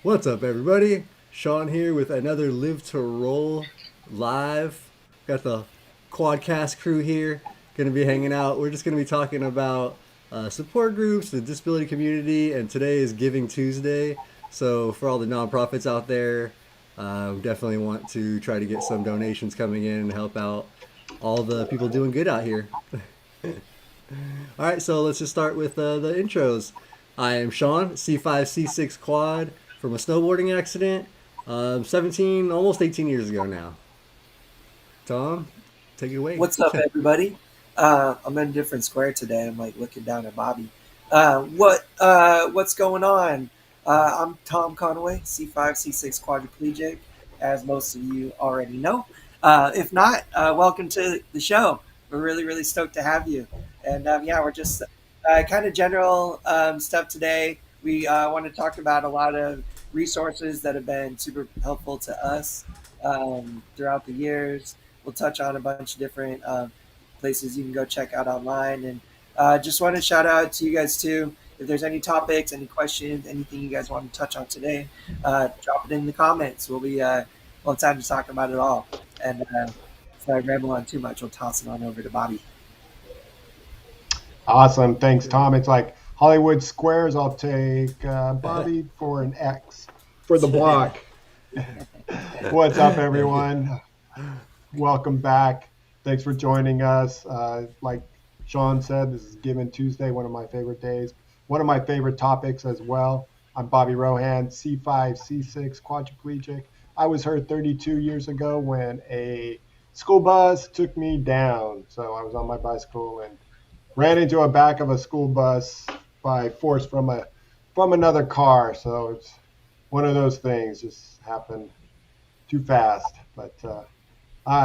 What's up, everybody? Shawn here with another Live to Roll live. Got the Quadcast crew here. Going to be hanging out. We're just going to be talking about support groups, the disability community, and today is Giving Tuesday. So, for all the nonprofits out there, we definitely want to try to get some donations coming in and help out all the people doing good out here. All right, so let's just start with the intros. I am Shawn, C5, C6 quad from a snowboarding accident 17, almost 18 years ago now. Tom, take it away. What's up, everybody? I'm in a different square today. I'm like looking down at Bobby. What's going on? I'm Tom Conway, C5, C6 quadriplegic, as most of you already know. If not, welcome to the show. We're really stoked to have you. And yeah, we're just kind of general stuff today. We want to talk about a lot of resources that have been super helpful to us throughout the years. We'll touch on a bunch of different places you can go check out online. And just want to shout out to you guys too. If there's any topics, any questions, anything you guys want to touch on today, drop it in the comments. We'll have time to talk about it all. And if I ramble on too much, we'll toss it on over to Bobby. Awesome. Thanks, Tom. It's like Hollywood squares. I'll take Bobby for an X for the block. What's up, everyone? Welcome back. Thanks for joining us. Like Shawn said, this is Given Tuesday, one of my favorite days, one of my favorite topics as well. I'm Bobby Rohan, C5, C6 quadriplegic. I was hurt 32 years ago when a school bus took me down. So I was on my bicycle and ran into a back of a school bus by force from another car. So it's one of those things, just happened too fast. But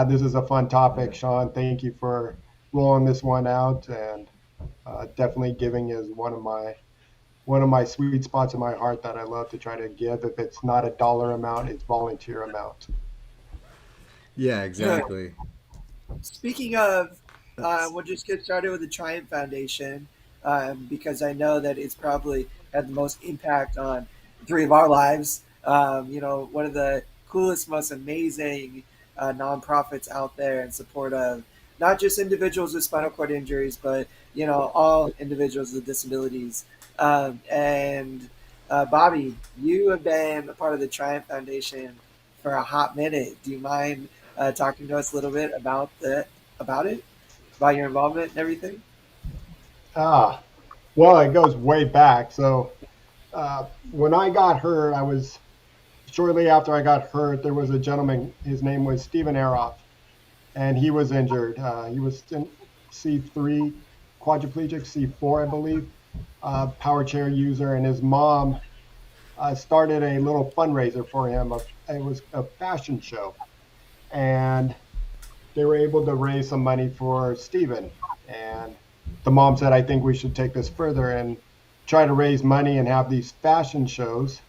this is a fun topic, Shawn. Thank you for rolling this one out, and definitely giving is one of my sweet spots in my heart that I love to try to give. If it's not a dollar amount, it's volunteer amount. Yeah, exactly. Speaking of, That's, we'll just get started with the Triumph Foundation because I know that it's probably had the most impact on three of our lives. One of the coolest, most amazing nonprofits out there in support of not just individuals with spinal cord injuries, but all individuals with disabilities. And Bobby, you have been a part of the Triumph Foundation for a hot minute. Do you mind talking to us a little bit about it, about your involvement and everything? Ah, well, it goes way back. So when I got hurt, I was shortly after I got hurt. There was a gentleman. His name was Stephen Aroff, and he was injured. He was in C3 quadriplegic, C4, I believe, power chair user, and his mom started a little fundraiser for him. It was a fashion show, and they were able to raise some money for Stephen. And the mom said, I think we should take this further and try to raise money and have these fashion shows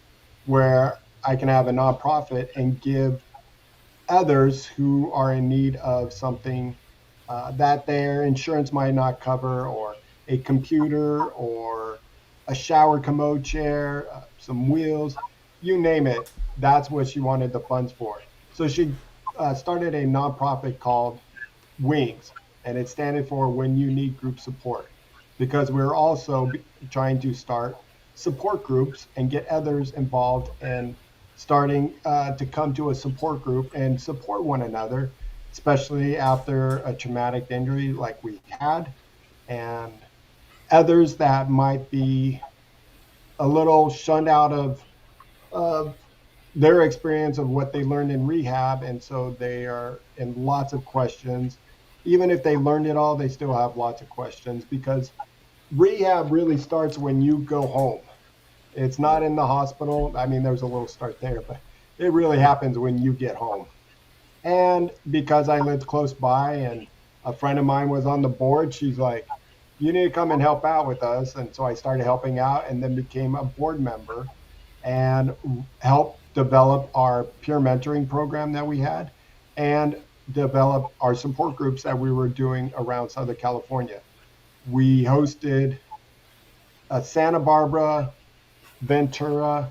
where I can have a nonprofit and give others who are in need of something that their insurance might not cover, or a computer, or a shower commode chair, some wheels, you name it. That's what she wanted the funds for. So she started a nonprofit called Wings, and it standing for When You Need Group Support, because we're also trying to start support groups and get others involved in starting to come to a support group and support one another, especially after a traumatic injury like we had, and others that might be a little shunned out of their experience of what they learned in rehab, and so they are in lots of questions. Even if they learned it all, they still have lots of questions, because rehab really starts when you go home. It's not in the hospital. I mean, there's a little start there, but it really happens when you get home. And because I lived close by and a friend of mine was on the board, she's like, you need to come and help out with us. And so I started helping out and then became a board member and helped develop our peer mentoring program that we had, and develop our support groups that we were doing around Southern California. We hosted Santa Barbara, Ventura,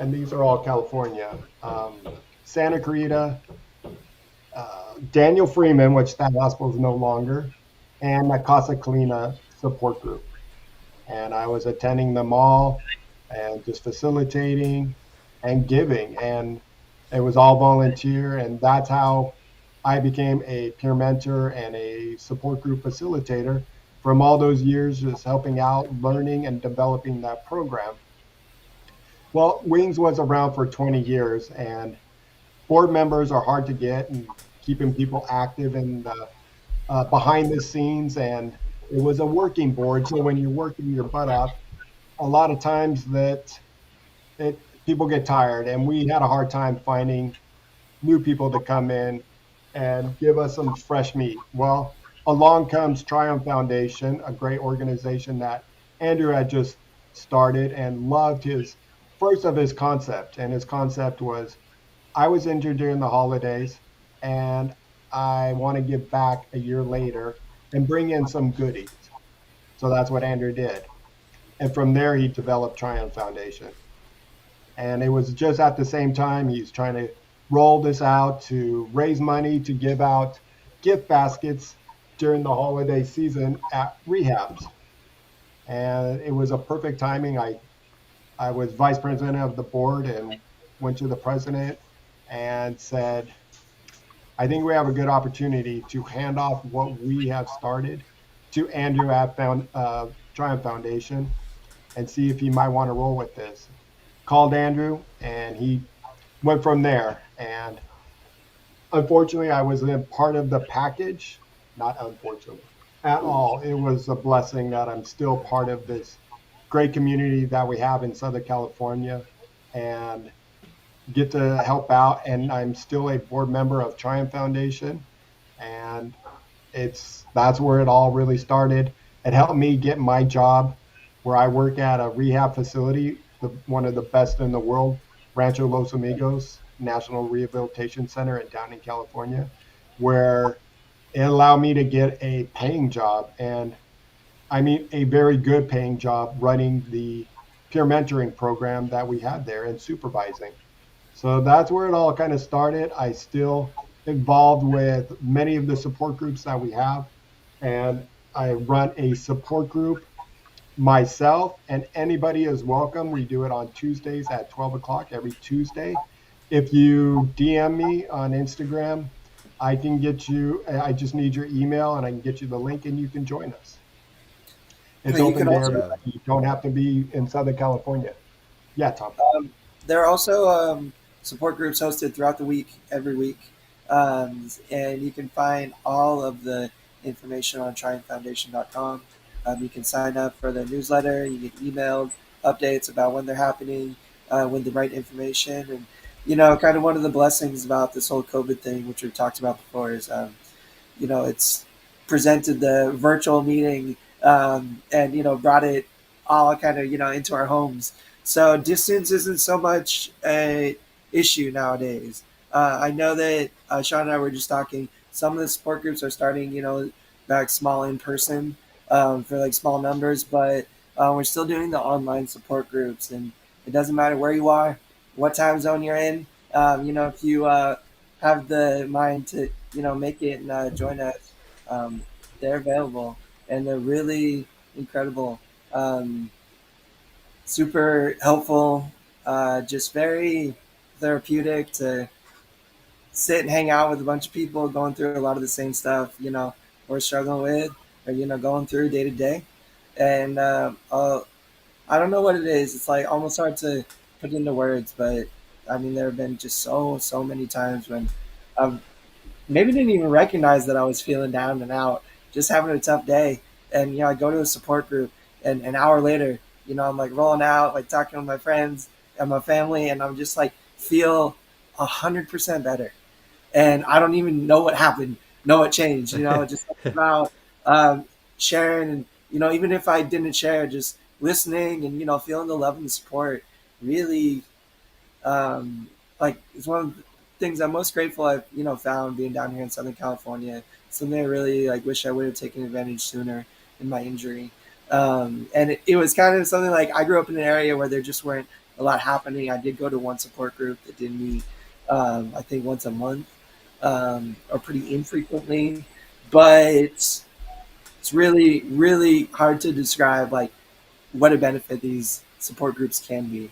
and these are all California. Santa Clarita, Daniel Freeman, which that hospital is no longer, and the Casa Colina support group. And I was attending them all and just facilitating and giving. And it was all volunteer. And that's how I became a peer mentor and a support group facilitator from all those years, just helping out, learning, and developing that program. Well, Wings was around for 20 years, and board members are hard to get, and keeping people active in the behind the scenes. And it was a working board. So when you're working your butt off, a lot of times that people get tired, and we had a hard time finding new people to come in and give us some fresh meat. Well, along comes Triumph Foundation, a great organization that Andrew had just started, and loved his first of his concept. And his concept was, I was injured during the holidays, and I want to give back a year later and bring in some goodies. So that's what Andrew did. And from there, he developed Triumph Foundation. And it was just at the same time he's trying to roll this out to raise money to give out gift baskets during the holiday season at rehabs. And it was a perfect timing. I was vice president of the board and went to the president and said, I think we have a good opportunity to hand off what we have started to Andrew at Triumph Foundation and see if he might want to roll with this. Called Andrew, and he went from there. And unfortunately, I was in part of the package. Not unfortunately at all. It was a blessing that I'm still part of this great community that we have in Southern California and get to help out. And I'm still a board member of Triumph Foundation. And that's where it all really started. It helped me get my job where I work at a rehab facility, one of the best in the world, Rancho Los Amigos National Rehabilitation Center in Downey, California, where it allowed me to get a paying job. And I mean, a very good paying job running the peer mentoring program that we had there and supervising. So that's where it all kind of started. I still involved with many of the support groups that we have, and I run a support group myself, and anybody is welcome. We do it on Tuesdays at 12 o'clock every Tuesday. If you DM me on Instagram, I can get you, I just need your email and I can get you the link and you can join us. It's You can open to also Yeah. everybody. You don't have to be in Southern California. Yeah, Tom. there are also support groups hosted throughout the week, every week, and you can find all of the information on triumphfoundation.com. You can sign up for the newsletter. You get emailed updates about when they're happening, with the right information, and kind of one of the blessings about this whole COVID thing, which we've talked about before, is it's presented the virtual meeting, and brought it all kind of into our homes. So distance isn't so much a issue nowadays. I know that Shawn and I were just talking. Some of the support groups are starting, back small in person, for like small numbers, but we're still doing the online support groups, and it doesn't matter where you are, what time zone you're in. If you have the mind to make it and join us, they're available, and they're really incredible, um, super helpful, just very therapeutic to sit and hang out with a bunch of people going through a lot of the same stuff we're struggling with, or going through day to day. And I don't know what it is. It's like almost hard to put into words, but I mean, there have been just so many times when I've maybe didn't even recognize that I was feeling down and out, just having a tough day. And I go to a support group, and an hour later, I'm like rolling out, like talking with my friends and my family, and I'm just like feel 100% better. And I don't even know what happened, know what changed. Just about um, sharing, and even if I didn't share, just listening and feeling the love and the support really, like it's one of the things I'm most grateful I've found being down here in Southern California. Something I really like wish I would have taken advantage sooner in my injury. And it was kind of something like I grew up in an area where there just weren't a lot happening. I did go to one support group that did meet, I think once a month, or pretty infrequently, but it's really, really hard to describe like what a benefit these support groups can be.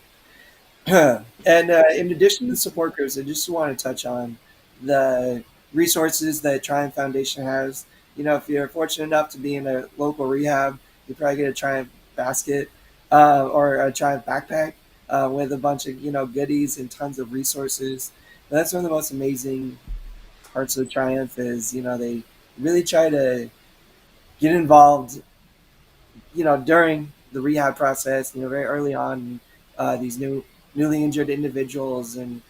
And in addition to support groups, I just want to touch on the resources that Triumph Foundation has. If you're fortunate enough to be in a local rehab, you probably get a Triumph basket, or a Triumph backpack, with a bunch of goodies and tons of resources. And that's one of the most amazing parts of Triumph is they really try to get involved during the rehab process, very early on, these newly injured individuals, and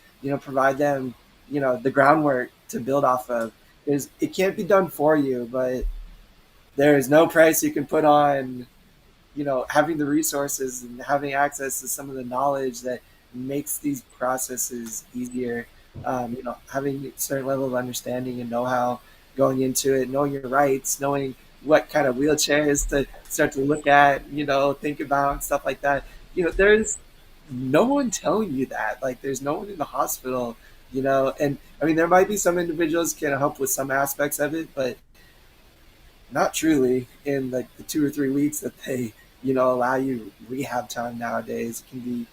provide them, the groundwork to build off of. Because it can't be done for you, but there is no price you can put on having the resources and having access to some of the knowledge that makes these processes easier. Having a certain level of understanding and know-how going into it, knowing your rights, knowing what kind of wheelchairs to start to look at, think about and stuff like that. There's no one telling you that. Like, there's no one in the hospital, and I mean, there might be some individuals can help with some aspects of it, but not truly in like the 2 or 3 weeks that they allow you rehab time nowadays. It can be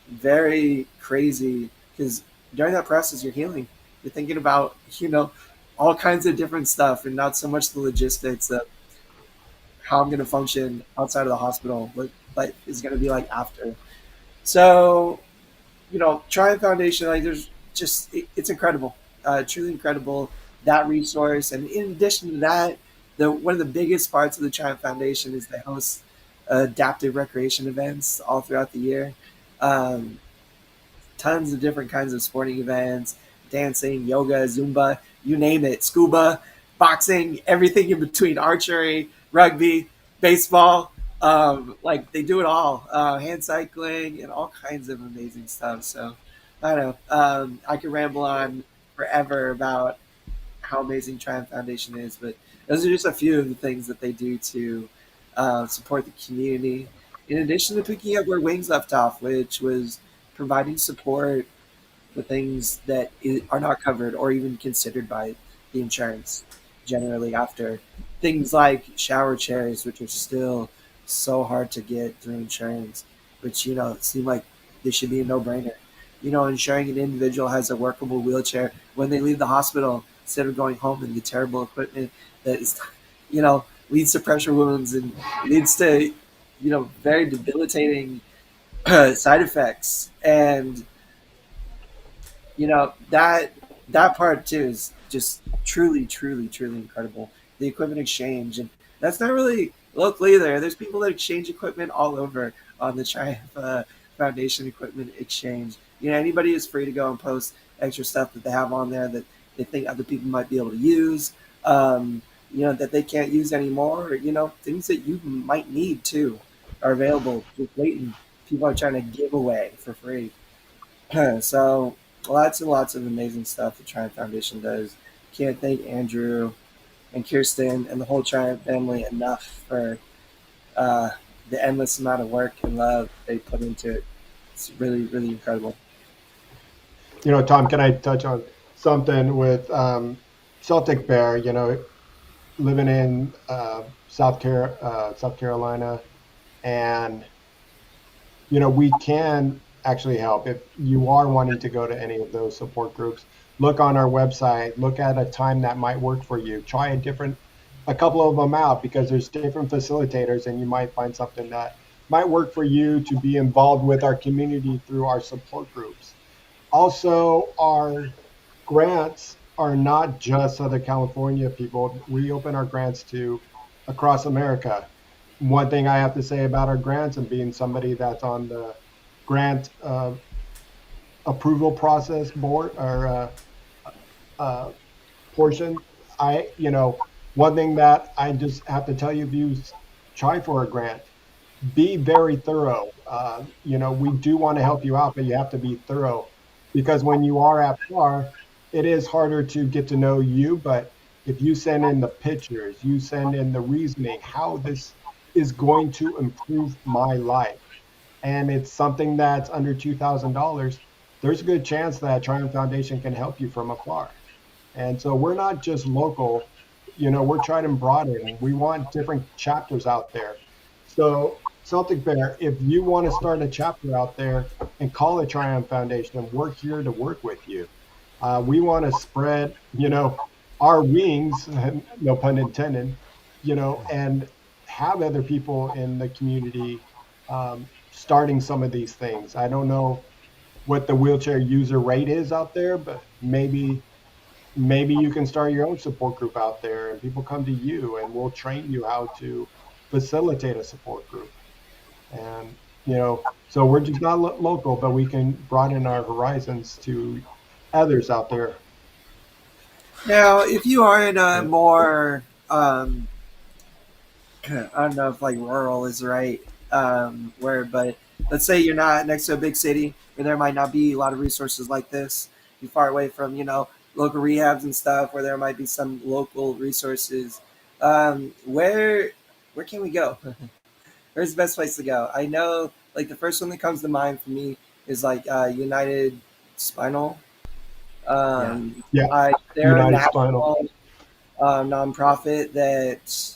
very crazy because during that process you're healing, you're thinking about all kinds of different stuff, and not so much the logistics of how I'm going to function outside of the hospital, what life is going to be like after. So Triumph Foundation, like, there's just it's incredible, truly incredible, that resource. And in addition to that, the one of the biggest parts of the Triumph Foundation is they host adaptive recreation events all throughout the year. Um, Tons of different kinds of sporting events, dancing, yoga, Zumba, you name it, scuba, boxing, everything in between, archery, rugby, baseball. Like, they do it all, hand cycling and all kinds of amazing stuff. So I don't know. I could ramble on forever about how amazing Triumph Foundation is, but those are just a few of the things that they do to support the community. In addition to picking up where Wings left off, which was providing support for things that are not covered or even considered by the insurance generally, after things like shower chairs, which are still so hard to get through insurance, which seem like they should be a no-brainer. Ensuring an individual has a workable wheelchair when they leave the hospital instead of going home in the terrible equipment that is leads to pressure wounds and leads to very debilitating side effects. And that part too is just truly, truly, truly incredible. The equipment exchange, and that's not really local either. There's people that exchange equipment all over on the Triumph Foundation Equipment Exchange. Anybody is free to go and post extra stuff that they have on there that they think other people might be able to use. That they can't use anymore. Or, things that you might need too are available, just waiting. People are trying to give away for free. So lots and lots of amazing stuff the Triumph Foundation does. Can't thank Andrew and Kirsten and the whole Triumph family enough for uh, the endless amount of work and love they put into it. It's really, really incredible. Tom, can I touch on something with Celtic Bear? Living in South Carolina, and we can actually help if you are wanting to go to any of those support groups. Look on our website. Look at a time that might work for you. Try a couple of them out, because there's different facilitators, and you might find something that might work for you to be involved with our community through our support groups. Also, our grants are not just Southern California people. We open our grants to across America. One thing I have to say about our grants, and being somebody that's on the grant approval process board, or uh, portion, one thing that I just have to tell you, if you try for a grant, be very thorough. We do want to help you out, but you have to be thorough, because when you are at par, it is harder to get to know you. But if you send in the pictures, you send in the reasoning, how this is going to improve my life, and it's something that's under $2,000, there's a good chance that Triumph Foundation can help you from afar. And so we're not just local, we're trying to broaden. We want different chapters out there. So, Celtic Bear, if you want to start a chapter out there and call it Triumph Foundation, we're here to work with you. We want to spread, our wings, no pun intended, and have other people in the community starting some of these things. I don't know what the wheelchair user rate is out there, but maybe you can start your own support group out there and people come to you and we'll train you how to facilitate a support group. And so we're just not local, but we can broaden our horizons to others out there. Now, if you are in a Yeah. more, I don't know if like rural is right where, but let's say you're not next to a big city where there might not be a lot of resources like this. You're far away from, local rehabs and stuff where there might be some local resources. Where can we go? Where's the best place to go? I know, like the first one that comes to mind for me is like United Spinal. Yeah. Yeah, They're a United Spinal. national nonprofit that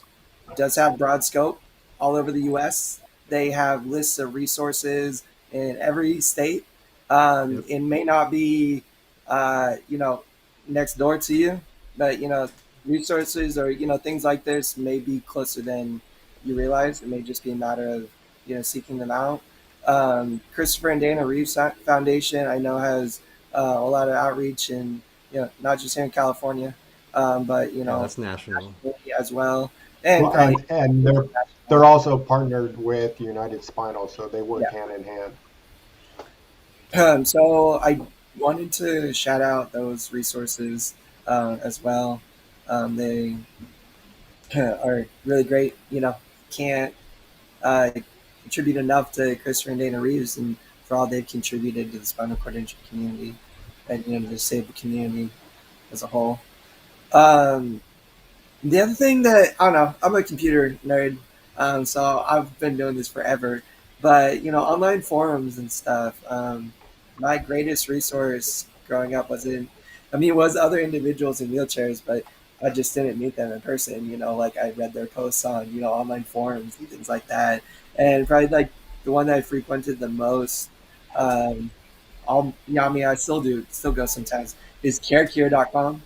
does have broad scope all over the U.S. They have lists of resources in every state. Yep. It may not be, next door to you, but resources or things like this may be closer than you realize. It may just be a matter of seeking them out. Christopher and Dana Reeves Foundation, I know, has a lot of outreach and not just here in California, but Yeah, that's national. as well, and Well, probably and they're international. also partnered with United Spinal, so they work Yeah. hand in hand. So I wanted to shout out those resources as well. They are really great. Can't contribute enough to Christopher and Dana Reeves and for all they've contributed to the spinal cord injury community and the disabled community as a whole. Um, The other thing that I don't know, I'm a computer nerd, so I've been doing this forever. But online forums and stuff. My greatest resource growing up wasn't. I mean, it was other individuals in wheelchairs, but I just didn't meet them in person. Like I read their posts on online forums and things like that. And probably like the one that I frequented the most. Um, I mean, I still do, still go sometimes. Is carecure.com.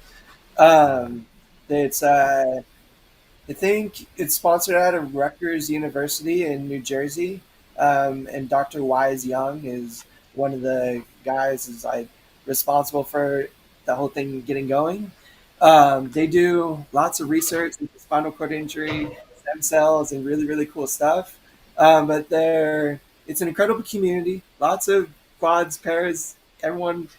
Um, it's I think it's sponsored out of Rutgers University in New Jersey, and Dr. Wise Young is one of the guys is like responsible for the whole thing getting going. They do lots of research into spinal cord injury, stem cells, and really really cool stuff. But it's an incredible community. Lots of quads, pairs, everyone,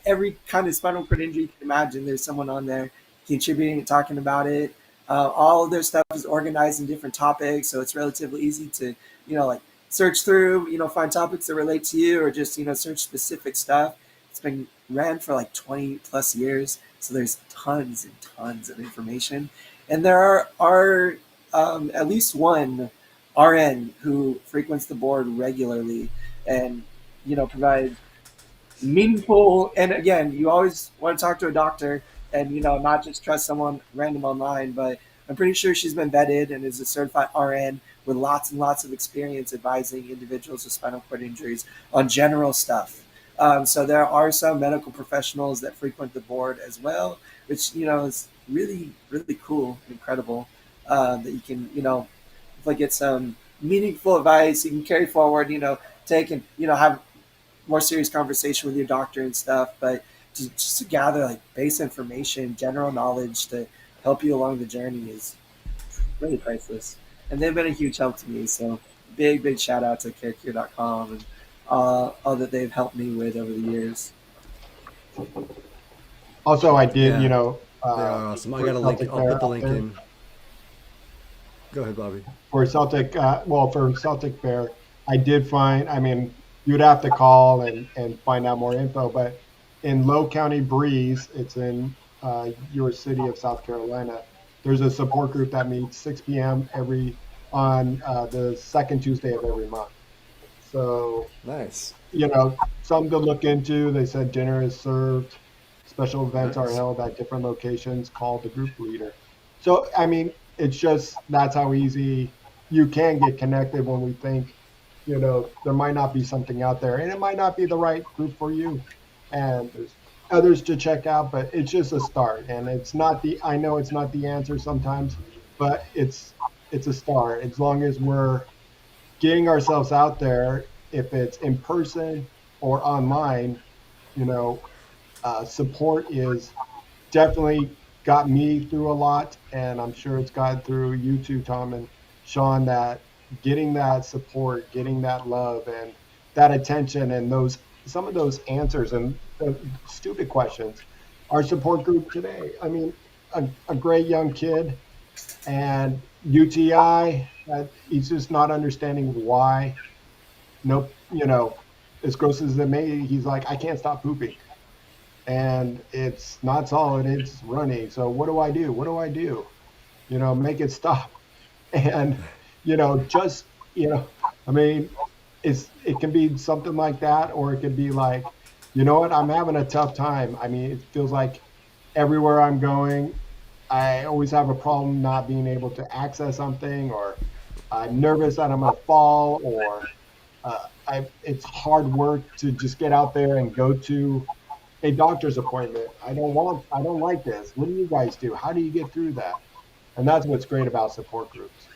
every kind of spinal cord injury you can imagine. There's someone on there contributing and talking about it. All of their stuff is organized in different topics, so it's relatively easy to, like search through, find topics that relate to you, or just search specific stuff. It's been ran for like 20 plus years, so there's tons and tons of information, and there are at least one RN who frequents the board regularly, and provides meaningful. And again, you always want to talk to a doctor and not just trust someone random online, but I'm pretty sure she's been vetted and is a certified RN with lots and lots of experience advising individuals with spinal cord injuries on general stuff. So there are some medical professionals that frequent the board as well, which is really really cool and incredible, that you can like get some meaningful advice you can carry forward, take and have more serious conversation with your doctor and stuff, but just to gather like base information, general knowledge to help you along the journey is really priceless. And they've been a huge help to me. So big shout out to carecure.com and all that they've helped me with over the years. Also, I did, Yeah, they are awesome. I for got a link. Celtic I'll Bear put the out link there, in. Go ahead, Bobby. for Celtic Bear, I did find, I mean, you'd have to call and find out more info, but in Low County Breeze, it's in your city of South Carolina, there's a support group that meets 6 p.m. on the second Tuesday of every month. So, Nice. some to look into. They said dinner is served. Special events are Nice. held at different locations. Call the group leader. So, I mean, it's just that's how easy you can get connected when we think, there might not be something out there and it might not be the right group for you. And there's others to check out, but it's just a start. And I know it's not the answer sometimes, but it's a start. As long as we're getting ourselves out there, if it's in person or online, you know, support is definitely got me through a lot, and I'm sure it's gotten through you too, Tom and Shawn. That getting that support, getting that love, and that attention, and those some of those answers and stupid questions. Our support group today. I mean, a great young kid and UTI. He's just not understanding why. Nope. As gross as it may, he's like, I can't stop pooping and it's not solid, it's runny. So what do I do? What do I do? Make it stop. And, just, I mean, it can be something like that, or it could be like, what, I'm having a tough time. I mean, it feels like everywhere I'm going, I always have a problem not being able to access something, or I'm nervous that I'm going to fall, or it's hard work to just get out there and go to a doctor's appointment. I don't like this. What do you guys do? How do you get through that? And that's what's great about support groups.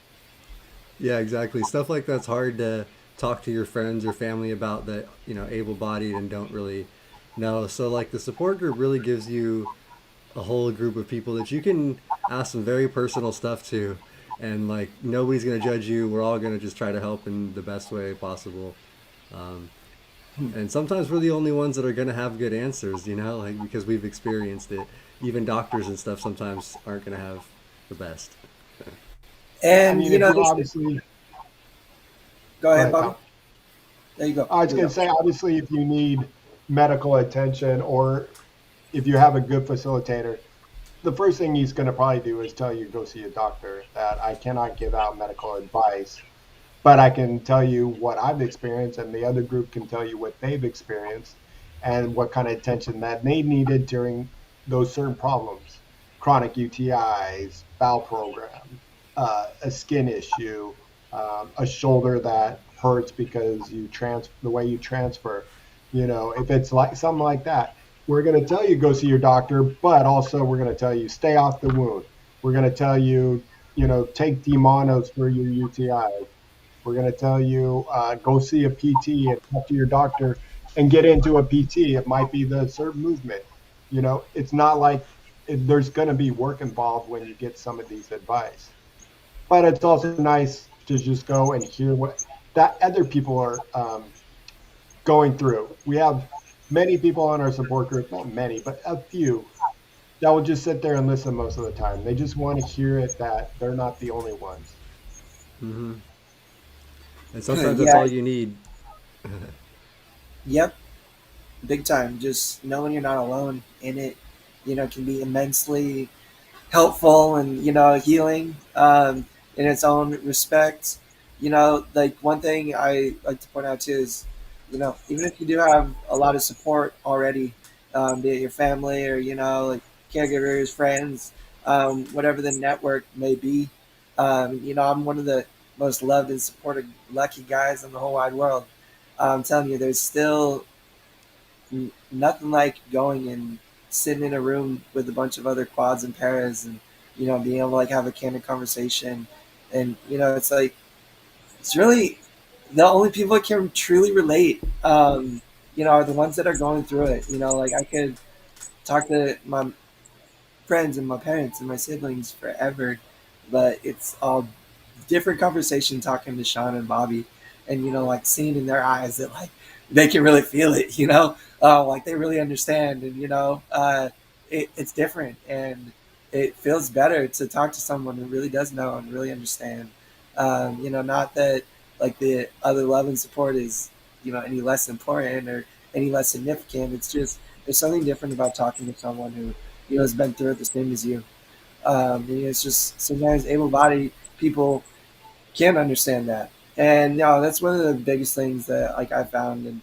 Yeah, exactly. Stuff like that's hard to talk to your friends or family about that, able-bodied and don't really know. So like the support group really gives you a whole group of people that you can ask some very personal stuff to, and like nobody's gonna judge you. We're all gonna just try to help in the best way possible. Um, and sometimes we're the only ones that are gonna have good answers, like because we've experienced it. Even doctors and stuff sometimes aren't gonna have the best. Yeah, I And mean, if you this. obviously, Go go ahead, ahead, Bobby. Tom. There you go. I was There you going to go. say, obviously, if you need medical attention or if you have a good facilitator, the first thing he's going to probably do is tell you go see a doctor. That I cannot give out medical advice, but I can tell you what I've experienced, and the other group can tell you what they've experienced and what kind of attention that they needed during those certain problems, chronic UTIs, bowel program, a skin issue, a shoulder that hurts because the way you transfer. If it's like something like that, we're going to tell you go see your doctor, but also we're going to tell you stay off the wound. We're going to tell you, take D-monos for your UTIs. We're going to tell you go see a PT and talk to your doctor and get into a PT. It might be the certain movement. It's not like there's going to be work involved when you get some of these advice. But it's also nice to just go and hear what that other people are going through. We have many people on our support group, not many, but a few that will just sit there and listen most of the time. They just want to hear it that they're not the only ones. Hmm. And sometimes that's Yeah. all you need. Yep. Big time. Just knowing you're not alone in it, can be immensely helpful and healing in its own respect. Like one thing I like to point out too is, even if you do have a lot of support already, be it your family or like caregivers, friends, whatever the network may be. I'm one of the most loved and supported lucky guys in the whole wide world. I'm telling you, there's still nothing like going and sitting in a room with a bunch of other quads and paras and being able to like have a candid conversation. And it's like it's really the only people that can truly relate are the ones that are going through it. Like I could talk to my friends and my parents and my siblings forever, but it's all different conversation talking to Shawn and Bobby, and like seeing in their eyes that like they can really feel it, like they really understand, and it's different, and it feels better to talk to someone who really does know and really understand. Not that like the other love and support is any less important or any less significant. It's just there's something different about talking to someone who has been through it the same as you. It's just sometimes able-bodied people can't understand that. And that's one of the biggest things that like I found in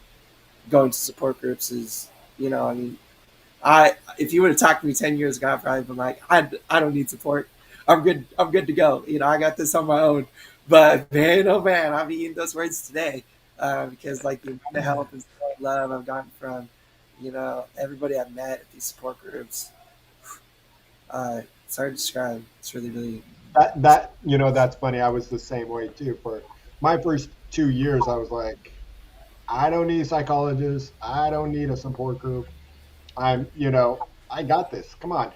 going to support groups is, I mean, I if you would have talked to me 10 years ago, I'd probably been like, I don't need support. I'm good. I'm good to go. I got this on my own. But man, oh man, I'm eating those words today because like the amount of help and support and love I've gotten from, everybody I've met at these support groups. It's hard to describe. It's really, really. That's funny. I was the same way too. For my first 2 years, I was like, I don't need a psychologist. I don't need a support group. I got this. Come on.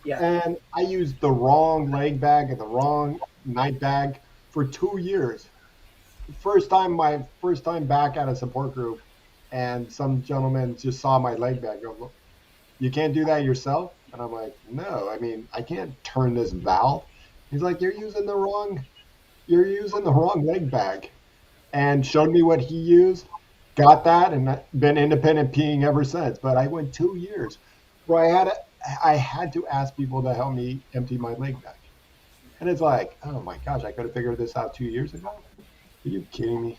Yeah. And I used the wrong leg bag and the wrong night bag for 2 years. My first time back at a support group, and some gentleman just saw my leg bag. Go, you can't do that yourself? And I'm like, no. I mean, I can't turn this valve. He's like, you're using the wrong leg bag, and showed me what he used. Got that, and been independent peeing ever since. But I went 2 years where I had to ask people to help me empty my leg bag. And it's like, oh my gosh, I could have figured this out 2 years ago. Are you kidding me?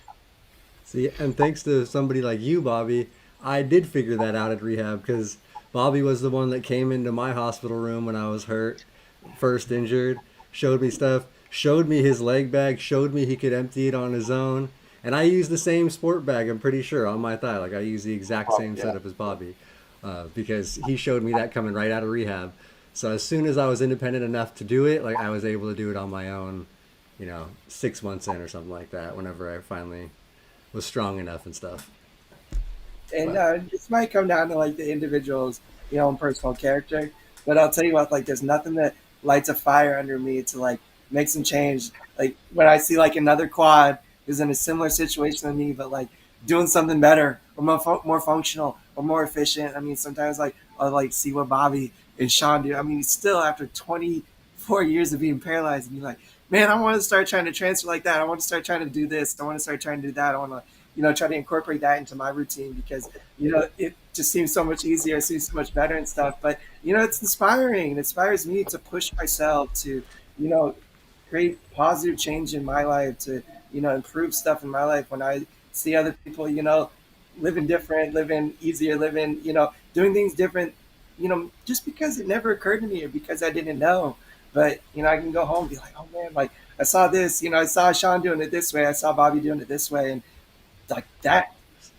See, and thanks to somebody like you, Bobby, I did figure that out at rehab because Bobby was the one that came into my hospital room when I was hurt, first injured, showed me stuff, showed me his leg bag, showed me he could empty it on his own. And I used the same sport bag, I'm pretty sure, on my thigh. Like I used the exact Oh, same yeah. setup as Bobby because he showed me that coming right out of rehab. So as soon as I was independent enough to do it, like I was able to do it on my own, 6 months in or something like that, whenever I finally was strong enough and stuff. And But this might come down to like the individual's, own personal character. But I'll tell you what, like, there's nothing that lights a fire under me to like make some change. Like when I see like another quad who's in a similar situation than me, but like doing something better or more functional or more efficient. I mean, sometimes like I'll like see what Bobby and Shawn do. I mean, still after 24 years of being paralyzed, and be like, man, I want to start trying to transfer like that. I want to start trying to do this. I want to start trying to do that. I want to try to incorporate that into my routine because, it just seems so much easier, it seems so much better and stuff. But, it's inspiring. It inspires me to push myself to, you know, create positive change in my life, to, improve stuff in my life when I see other people, living different, living easier, living, doing things different, just because it never occurred to me or because I didn't know. But, I can go home and be like, oh man, like I saw this, I saw Shawn doing it this way. I saw Bobby doing it this way. And like that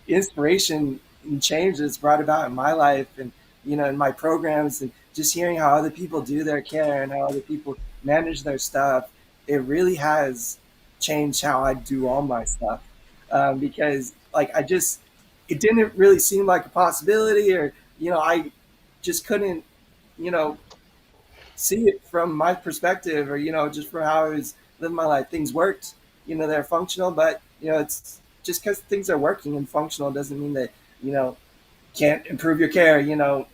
inspiration and change that's brought about in my life and in my programs and just hearing how other people do their care and how other people manage their stuff, it really has changed how I do all my stuff, because like it didn't really seem like a possibility, or I just couldn't you know see it from my perspective, or just for how I was living my life. Things worked, they're functional, but it's just because things are working and functional doesn't mean that you know can't improve your care.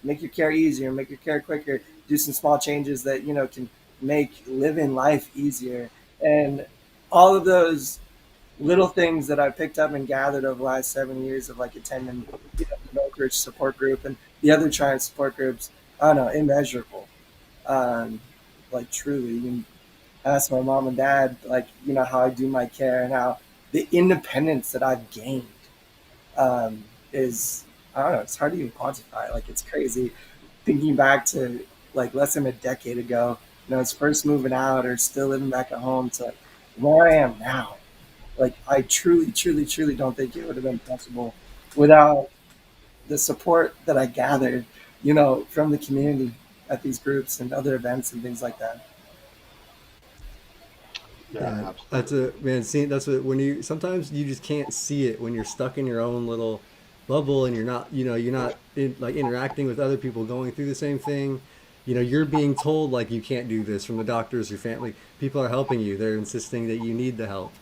Make your care easier, make your care quicker, do some small changes that can make living life easier. And all of those little things that I picked up and gathered over the last 7 years of like attending the Oak Ridge support group and the other Triumph support groups, I don't know, immeasurable. um, like truly, you can ask my mom and dad, like how I do my care and how the independence that I've gained, is, I don't know, it's hard to even quantify. Like it's crazy thinking back to like less than a decade ago. It's first moving out or still living back at home to where I am now. Like I truly, truly, truly don't think it would have been possible without the support that I gathered, from the community at these groups and other events and things like that. Yeah, yeah, that's absolutely. a man. See, that's what when you sometimes you just can't see it when you're stuck in your own little bubble and you're not like interacting with other people going through the same thing. You're being told like you can't do this from the doctors, your family. People are helping you. They're insisting that you need the help.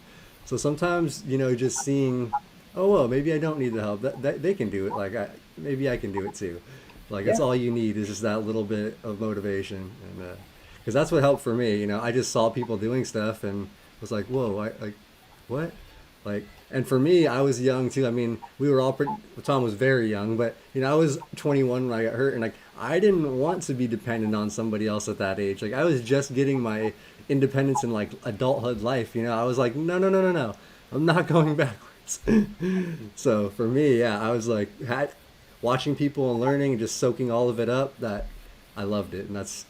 So sometimes just seeing, oh well, maybe I don't need the help. That they can do it. Like maybe I can do it too. Like that's Yeah, all you need is just that little bit of motivation, and because that's what helped for me. I just saw people doing stuff and was like, whoa, I like what? Like, and for me, I was young too. I mean, we were all pretty. Tom was very young, but I was 21 when I got hurt, and like I didn't want to be dependent on somebody else at that age. Like I was just getting my independence in like adulthood life. I was like, no, no, no, no, no. I'm not going backwards. So for me, yeah, I was like watching people and learning and just soaking all of it up. That I loved it, and that's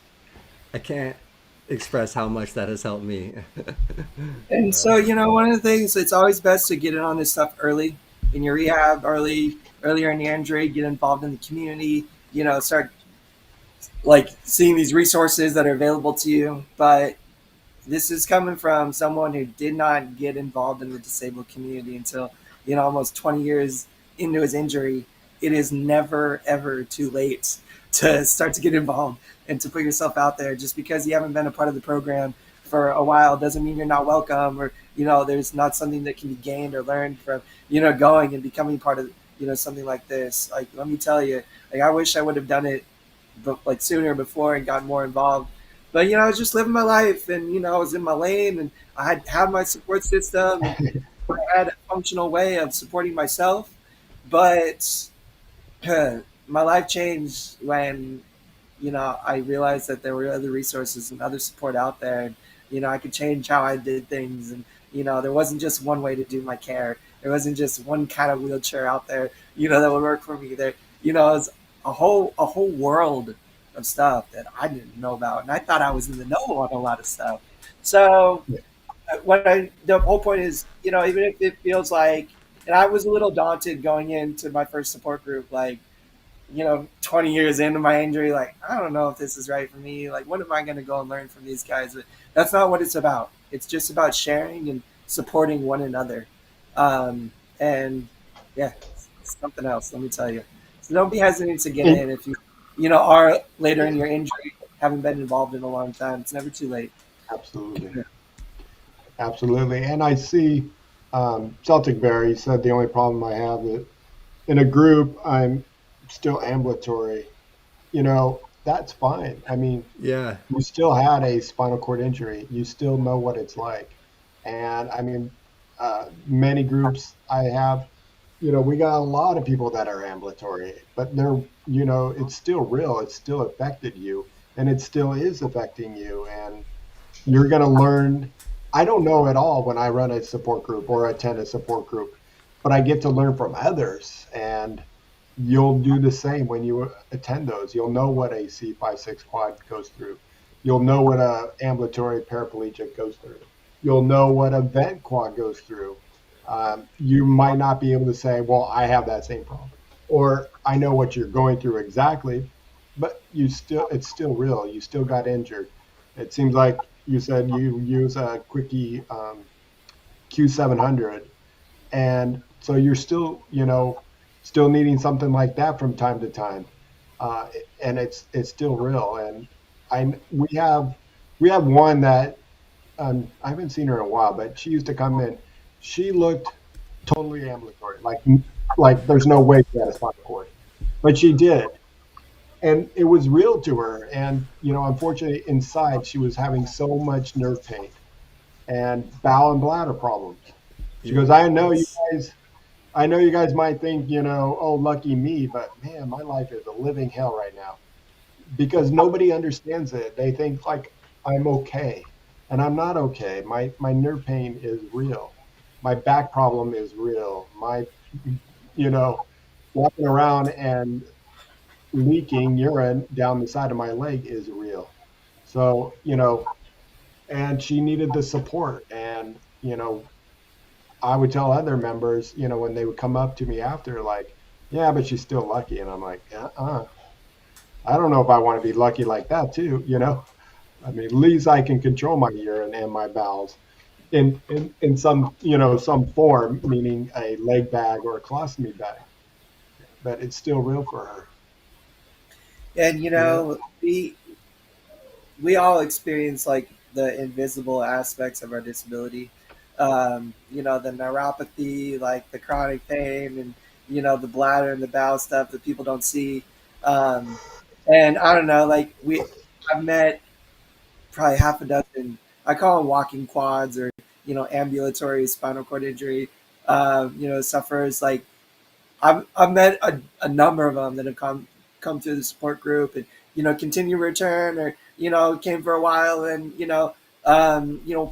I can't express how much that has helped me. And so, one of the things, it's always best to get in on this stuff early in your rehab, earlier in your injury, get involved in the community, start like seeing these resources that are available to you. But this is coming from someone who did not get involved in the disabled community until, almost 20 years into his injury. It is never, ever too late to start to get involved and to put yourself out there. Just because you haven't been a part of the program for a while doesn't mean you're not welcome, or, there's not something that can be gained or learned from, going and becoming part of, something like this. Like, let me tell you, like, I wish I would have done it like sooner before and got more involved. But I was just living my life, and I was in my lane, and I had my support system, and I had a functional way of supporting myself. But my life changed when I realized that there were other resources and other support out there, and I could change how I did things, and there wasn't just one way to do my care. There wasn't just one kind of wheelchair out there, that would work for me. There, it was a whole world of stuff that I didn't know about, and I thought I was in the know on a lot of stuff. So the whole point is, even if it feels like, and I was a little daunted going into my first support group, like 20 years into my injury, like, I don't know if this is right for me. Like, what am I going to go and learn from these guys? But that's not what it's about. It's just about sharing and supporting one another. And yeah, it's something else, let me tell you. So don't be hesitant to get And in if are later in your injury, haven't been involved in a long time. It's never too late. absolutely, absolutely. And I see Celtic Berry said the only problem I have that in a group I'm still ambulatory. That's fine. I mean, Yeah, you still had a spinal cord injury. You still know what it's like. And I mean, many groups I have, we got a lot of people that are ambulatory, but it's still real. It still affected you, and it still is affecting you. And you're going to learn. I don't know at all when I run a support group or attend a support group, but I get to learn from others. And you'll do the same when you attend those. You'll know what a C56 quad goes through. You'll know what a ambulatory paraplegic goes through. You'll know what a vent quad goes through. You might not be able to say, well, I have that same problem, or I know what you're going through exactly, but it's still real. You still got injured. It seems like you said you use a quickie Q700, and so you're still still needing something like that from time to time, uh, and it's still real. And we have one that I haven't seen her in a while, but she used to come in. She looked totally ambulatory, like there's no way she had a spinal cord, but she did, and it was real to her. And unfortunately, inside she was having so much nerve pain and bowel and bladder problems. She yeah, goes, that's I know you guys might think, oh, lucky me, but man, my life is a living hell right now because nobody understands it. They think like I'm okay, and I'm not okay. My nerve pain is real. My back problem is real. My, you know, walking around and leaking urine down the side of my leg is real. So, and she needed the support. And, I would tell other members, when they would come up to me after, like, yeah, but she's still lucky. And I'm like, I don't know if I want to be lucky like that too. I mean, at least I can control my urine and my bowels in some, some form, meaning a leg bag or a colostomy bag, but it's still real for her. And yeah, we all experience like the invisible aspects of our disability. The neuropathy, like the chronic pain, and the bladder and the bowel stuff that people don't see. Um, and I don't know, like I've met probably half a dozen. I call them walking quads, or ambulatory spinal cord injury. Sufferers. Like I've met a number of them that have come through the support group, and continue to return, or came for a while and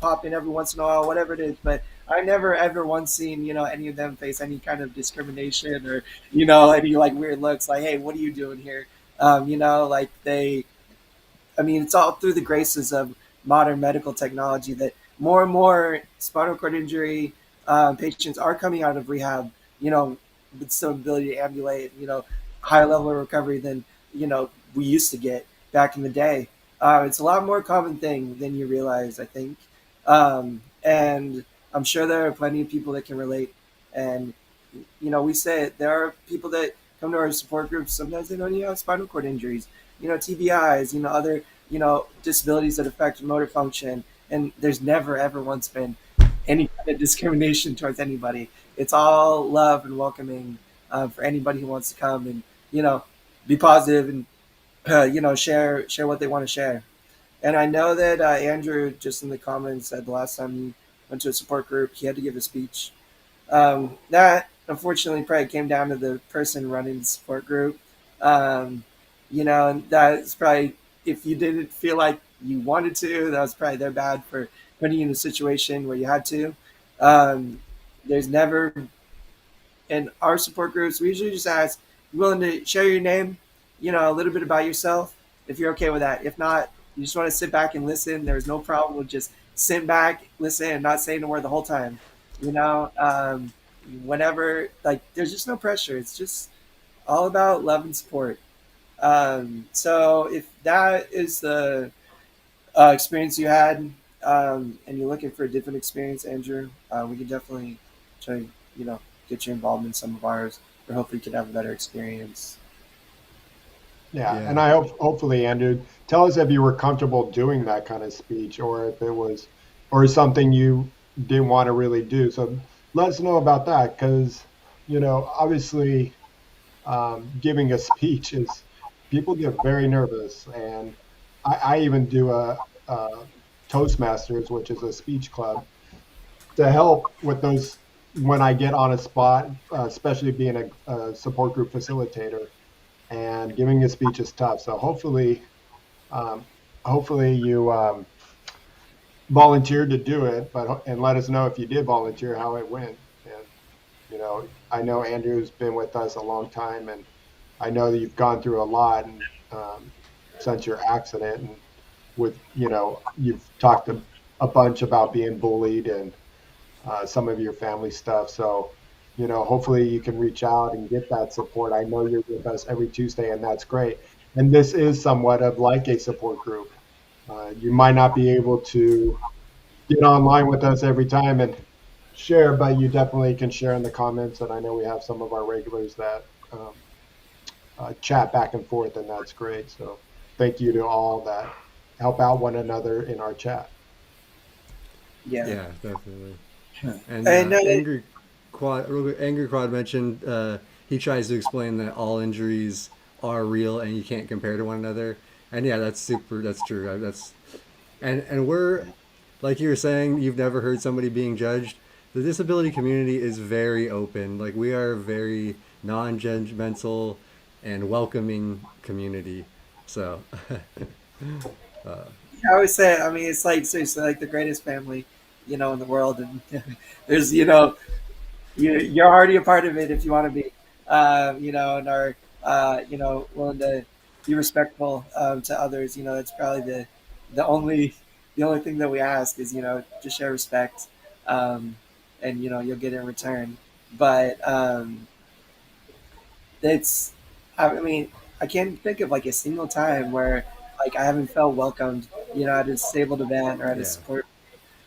pop in every once in a while, whatever it is. But I never ever once seen, any of them face any kind of discrimination or, any like weird looks like, hey, what are you doing here? Like I mean, it's all through the graces of modern medical technology that more and more spinal cord injury patients are coming out of rehab, with some ability to ambulate, higher level of recovery than, we used to get back in the day. It's a lot more common thing than you realize, I think. And I'm sure there are plenty of people that can relate. And, we say it, there are people that come to our support groups. Sometimes they don't even have spinal cord injuries, TBIs, other, disabilities that affect motor function. And there's never, ever once been any kind of discrimination towards anybody. It's all love and welcoming for anybody who wants to come and, you know, be positive and, share what they want to share. And I know that Andrew, just in the comments, said the last time he went to a support group, he had to give a speech. That unfortunately probably came down to the person running the support group. Um, and that's probably, if you didn't feel like you wanted to, that was probably their bad for putting you in a situation where you had to. Um, there's never, in our support groups, we usually just ask, you willing to share your name, a little bit about yourself, if you're okay with that. If not, you just want to sit back and listen. There's no problem with just sitting back, listen, and not saying a word the whole time. You know, um, Whenever, like, there's just no pressure. It's just all about love and support. So if that is the experience you had, and you're looking for a different experience, Andrew, we can definitely try, you know, get you involved in some of ours, or hopefully you could have a better experience. Yeah, and Yeah. I hope hopefully, Andrew, tell us if you were comfortable doing that kind of speech, or if it was, or something you didn't want to really do. So let us know about that, because obviously, giving a speech is people get very nervous, and I even do a Toastmasters, which is a speech club, to help with those when I get on a spot, especially being a support group facilitator, and giving a speech is tough. So um, hopefully you volunteered to do it, but and let us know if you did volunteer how it went. And I know Andrew's been with us a long time, and I know that you've gone through a lot, and since your accident, and with you've talked a bunch about being bullied and some of your family stuff. So, hopefully you can reach out and get that support. I know you're with us every Tuesday, and that's great. And this is somewhat of like a support group. You might not be able to get online with us every time and share, but you definitely can share in the comments. And I know we have some of our regulars that chat back and forth, and that's great. So, thank you to all that help out one another in our chat. Yeah. Yeah, definitely. And And Angry Quad mentioned he tries to explain that all injuries are real and you can't compare to one another. And yeah, that's super. That's true. That's and we're like you were saying, you've never heard somebody being judged. The disability community is very open. Like we are a very non-judgmental and welcoming community. So I always say, I mean, it's like seriously like the greatest family, in the world, and there's, you're already a part of it if you want to be, and are, willing to be respectful to others. That's probably the only the only thing that we ask is, just share respect, um, and you'll get it in return. But it's, I mean, I can't think of like a single time where like I haven't felt welcomed, at a disabled event or at a yeah, support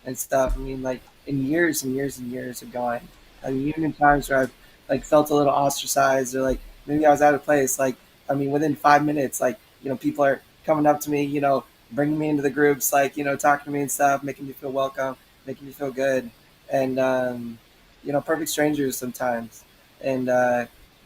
and stuff. I mean, like in years and years and years of going. I mean, even in times where I've like felt a little ostracized or like maybe I was out of place. Like, I mean, within 5 minutes, like people are coming up to me, bringing me into the groups, like talking to me and stuff, making me feel welcome, making me feel good, and perfect strangers sometimes. And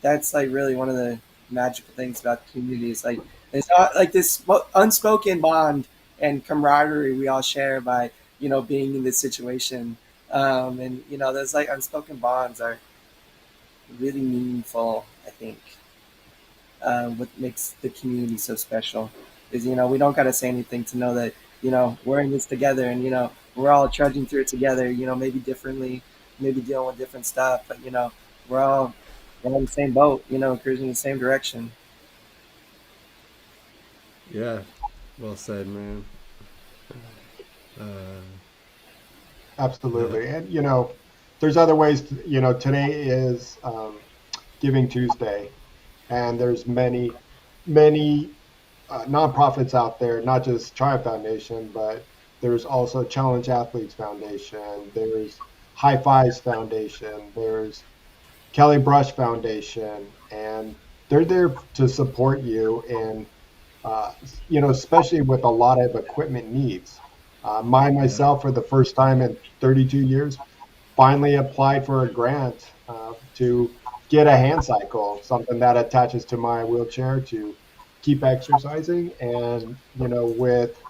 that's like really one of the magical things about the community. Is like it's not like this unspoken bond and camaraderie we all share by being in this situation. And those like unspoken bonds are really meaningful. I think what makes the community so special is we don't gotta say anything to know that we're in this together, and we're all trudging through it together. Maybe differently, maybe dealing with different stuff, but we're all we're all in the same boat. Cruising in the same direction. Yeah, well said, man. Uh, Absolutely. And, there's other ways, today is Giving Tuesday, and there's many nonprofits out there, not just Triumph Foundation, but there's also Challenge Athletes Foundation, there's High Fives Foundation, there's Kelly Brush Foundation, and they're there to support you in, especially with a lot of equipment needs. yeah, Myself, for the first time in 32 years, finally applied for a grant to get a hand cycle, something that attaches to my wheelchair to keep exercising. And, with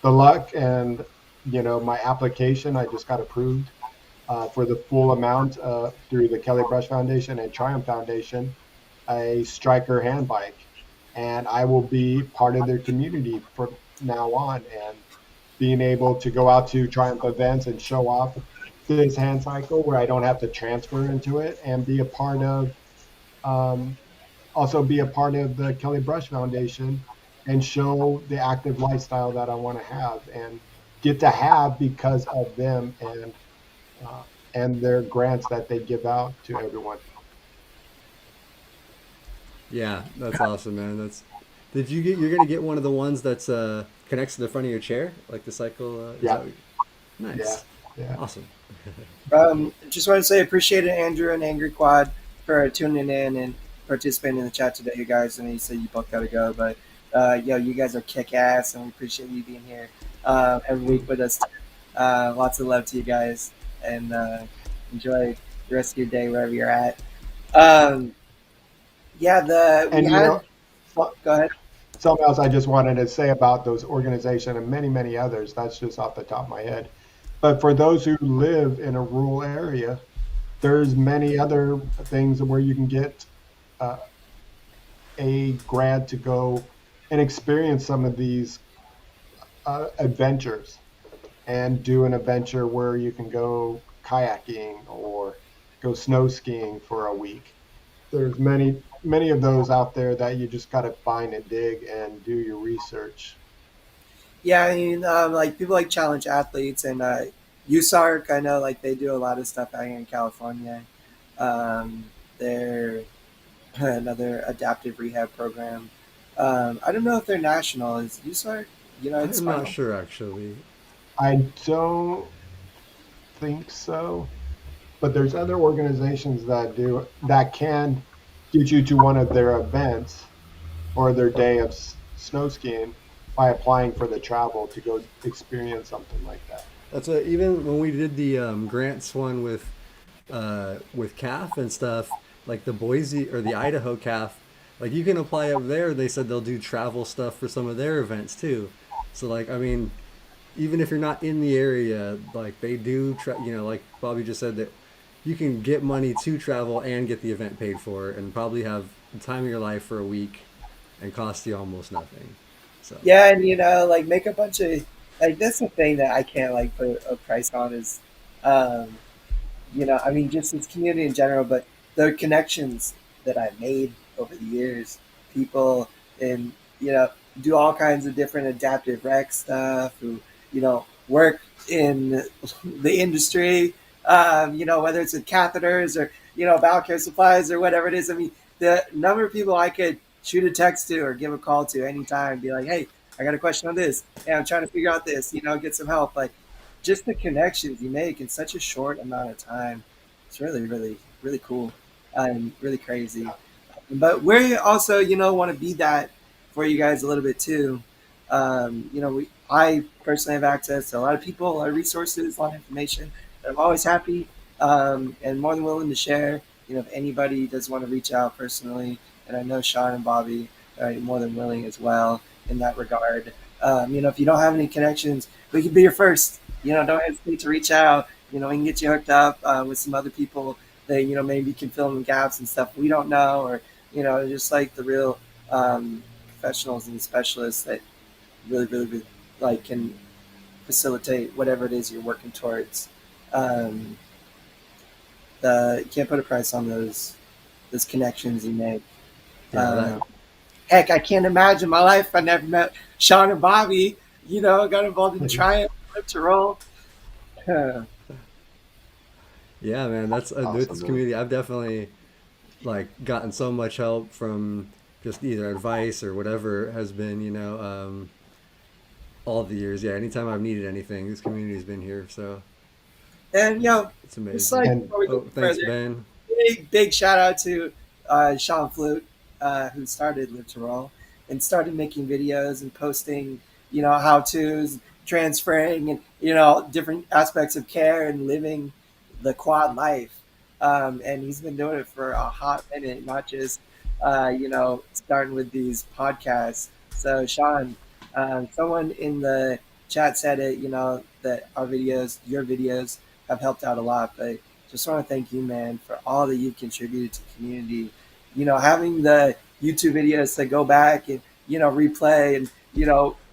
the luck and, my application, I just got approved for the full amount through the Kelly Brush Foundation and Triumph Foundation, a striker hand bike. And I will be part of their community from now on. And being able to go out to Triumph events and show off this hand cycle where I don't have to transfer into it, and be a part of, um, also be a part of the Kelly Brush Foundation and show the active lifestyle that I want to have and get to have because of them, uh, and their grants that they give out to everyone. yeah, that's awesome, man. That's. Did you get? You're gonna get one of the ones that's connects to the front of your chair, like the cycle. Is Yeah, that? yeah, Nice, yeah. awesome. Just want to say appreciate it, Andrew and Angry Quad, for tuning in and participating in the chat today, you guys. I know you said you both got to go, but you guys are kick ass, and we appreciate you being here every week with us. Lots of love to you guys, and enjoy the rest of your day wherever you're at. Um, yeah, the we And had. Go ahead. something else I just wanted to say about those organizations and many others. That's just off the top of my head. But for those who live in a rural area, there's many other things where you can get uh, a grant to go and experience some of these adventures, and do an adventure where you can go kayaking or go snow skiing for a week. There's many of those out there that you just got to find and dig and do your research. Yeah, I mean, like people like Challenge Athletes and USARC. I know like they do a lot of stuff out here in California. They're another adaptive rehab program. I don't know if they're national. Is USARC United I'm not Spinal? sure actually. I don't think so, but there's other organizations that can get you to one of their events or their day of snow skiing by applying for the travel to go experience something like that. That's what even when we did the grants one with calf and stuff, like the Boise or the Idaho calf, like you can apply up there. They said they'll do travel stuff for some of their events too. So like I mean, even if you're not in the area, like they do, like Bobby just said that you can get money to travel and get the event paid for, and probably have the time of your life for a week, and cost you almost nothing. So Yeah, and like make a bunch of like that's the thing that I can't like put a price on is, um, I mean, just this community in general, but the connections that I made over the years, people, and do all kinds of different adaptive rec stuff, who work in the industry, whether it's with catheters or bowel care supplies or whatever it is. I mean, the number of people I could shoot a text to or give a call to anytime, be like, hey, I got a question on this. Hey, I'm trying to figure out this. Get some help. Like just the connections you make in such a short amount of time. It's really, really, really cool and really crazy. But we also, want to be that for you guys a little bit too. I personally have access to a lot of people, a lot of resources, a lot of information. I'm always happy and more than willing to share. If anybody does want to reach out personally, and I know Shawn and Bobby are more than willing as well in that regard. If you don't have any connections, we can be your first. Don't hesitate to reach out. We can get you hooked up with some other people that maybe can fill in gaps and stuff we don't know, or just like the real professionals and specialists that really, really, really like can facilitate whatever it is you're working towards. Um, you can't put a price on those connections you make. Yeah, that Heck, I can't imagine my life if I never met Shawn and Bobby. Got involved in Triumph, Live to Roll. yeah, man, that's with Awesome, this man. community. I've definitely like gotten so much help from just either advice or whatever has been, all the years. Yeah, anytime I've needed anything, this community's been here. So And it's just amazing. like And before we go Oh, thanks, further, Ben. big shout out to Sean Flute, who started Live to Roll and started making videos and posting, how tos, transferring, and different aspects of care and living the quad life. And he's been doing it for a hot minute, not just starting with these podcasts. So Sean, someone in the chat said it, that your videos have helped out a lot, but just want to thank you, man, for all that you've contributed to the community. Having the YouTube videos to go back and replay and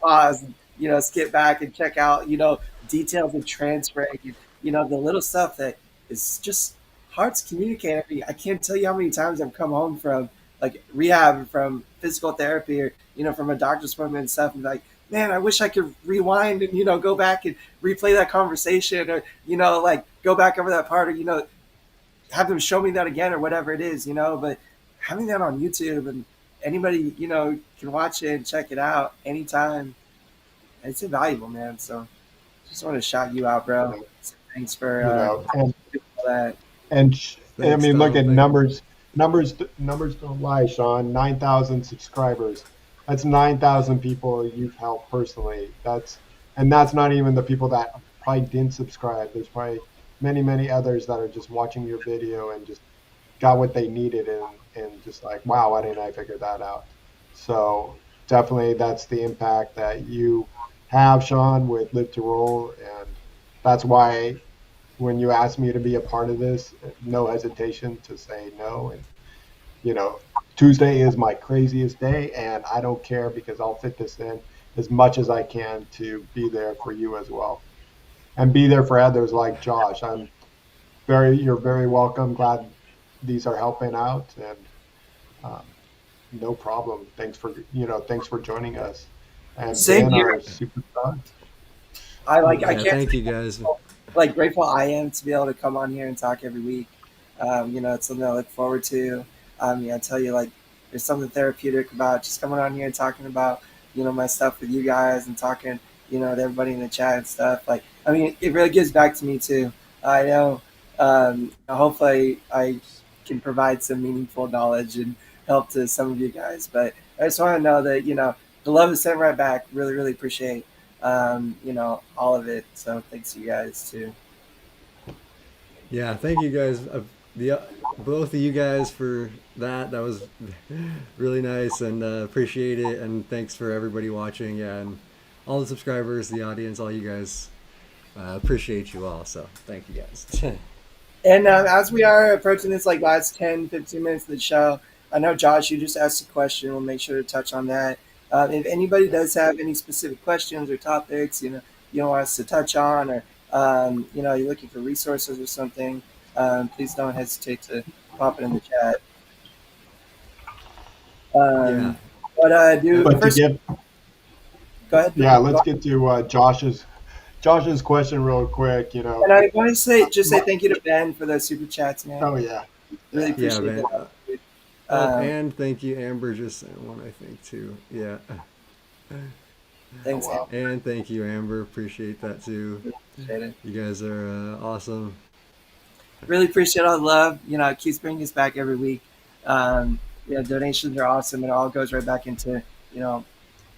pause, and, skip back and check out details of transferring, and the little stuff that is just hard to communicate. I mean, I can't tell you how many times I've come home from like rehab, from physical therapy, or from a doctor's appointment and stuff, and like, man, I wish I could rewind and go back and replay that conversation, or like go back over that part, or have them show me that again, or whatever it is, but having that on YouTube, and anybody can watch it and check it out anytime, it's invaluable, man. So just want to shout you out, you bro. know, So thanks for you know, and doing all that. and I Thanks, mean, look Tom. at Thank. numbers. Numbers don't lie, Sean. 9,000 subscribers. That's 9,000 people you've helped personally. That's not even the people that probably didn't subscribe. There's probably many others that are just watching your video and just got what they needed, and just like, wow, why didn't I figure that out? So definitely that's the impact that you have, Sean, with Live to Roll. And that's why when you asked me to be a part of this, no hesitation to say no. And, you know, Tuesday is my craziest day, and I don't care because I'll fit this in as much as I can to be there for you as well and be there for others like Josh. You're very welcome. Glad these are helping out, and um, no problem. Thanks for joining us. And Same Ben, here. our superstar. I Yeah, can't thank you guys. like grateful I am to be able to come on here and talk every week. It's something I look forward to. I tell you, like, there's something therapeutic about just coming on here and talking about, my stuff with you guys, and talking, to everybody in the chat and stuff. Like, I mean, it really gives back to me too. I know, hopefully I can provide some meaningful knowledge and help to some of you guys, but I just want to know that, the love is sent right back. Really, really appreciate all of it. So thanks you guys too. Yeah, thank you guys. The both of you guys for that. That was really nice, and appreciate it. And thanks for everybody watching. Yeah, and all the subscribers, the audience, all you guys. Appreciate you all. So thank you guys. And as we are approaching this like last 10, 15 minutes of the show, I know Josh, you just asked a question. We'll make sure to touch on that. If anybody does have any specific questions or topics, you want us to touch on, or you're looking for resources or something, please don't hesitate to pop it in the chat. Yeah, Um, but do But to first, give, go ahead, yeah, Ben. Go let's ahead. get to Josh's question real quick. And I want to say, just say My, thank you to Ben for those super chats, man. oh yeah, Really yeah, yeah, appreciate man. that. Dude. Oh, Um, and thank you, Amber. Just sent one, I think, too. Yeah, oh Thanks, man. wow. and thank you, Amber. Appreciate that too. Appreciate it. You guys are awesome. Really appreciate all the love. It keeps bringing us back every week. Donations are awesome. It all goes right back into, you know,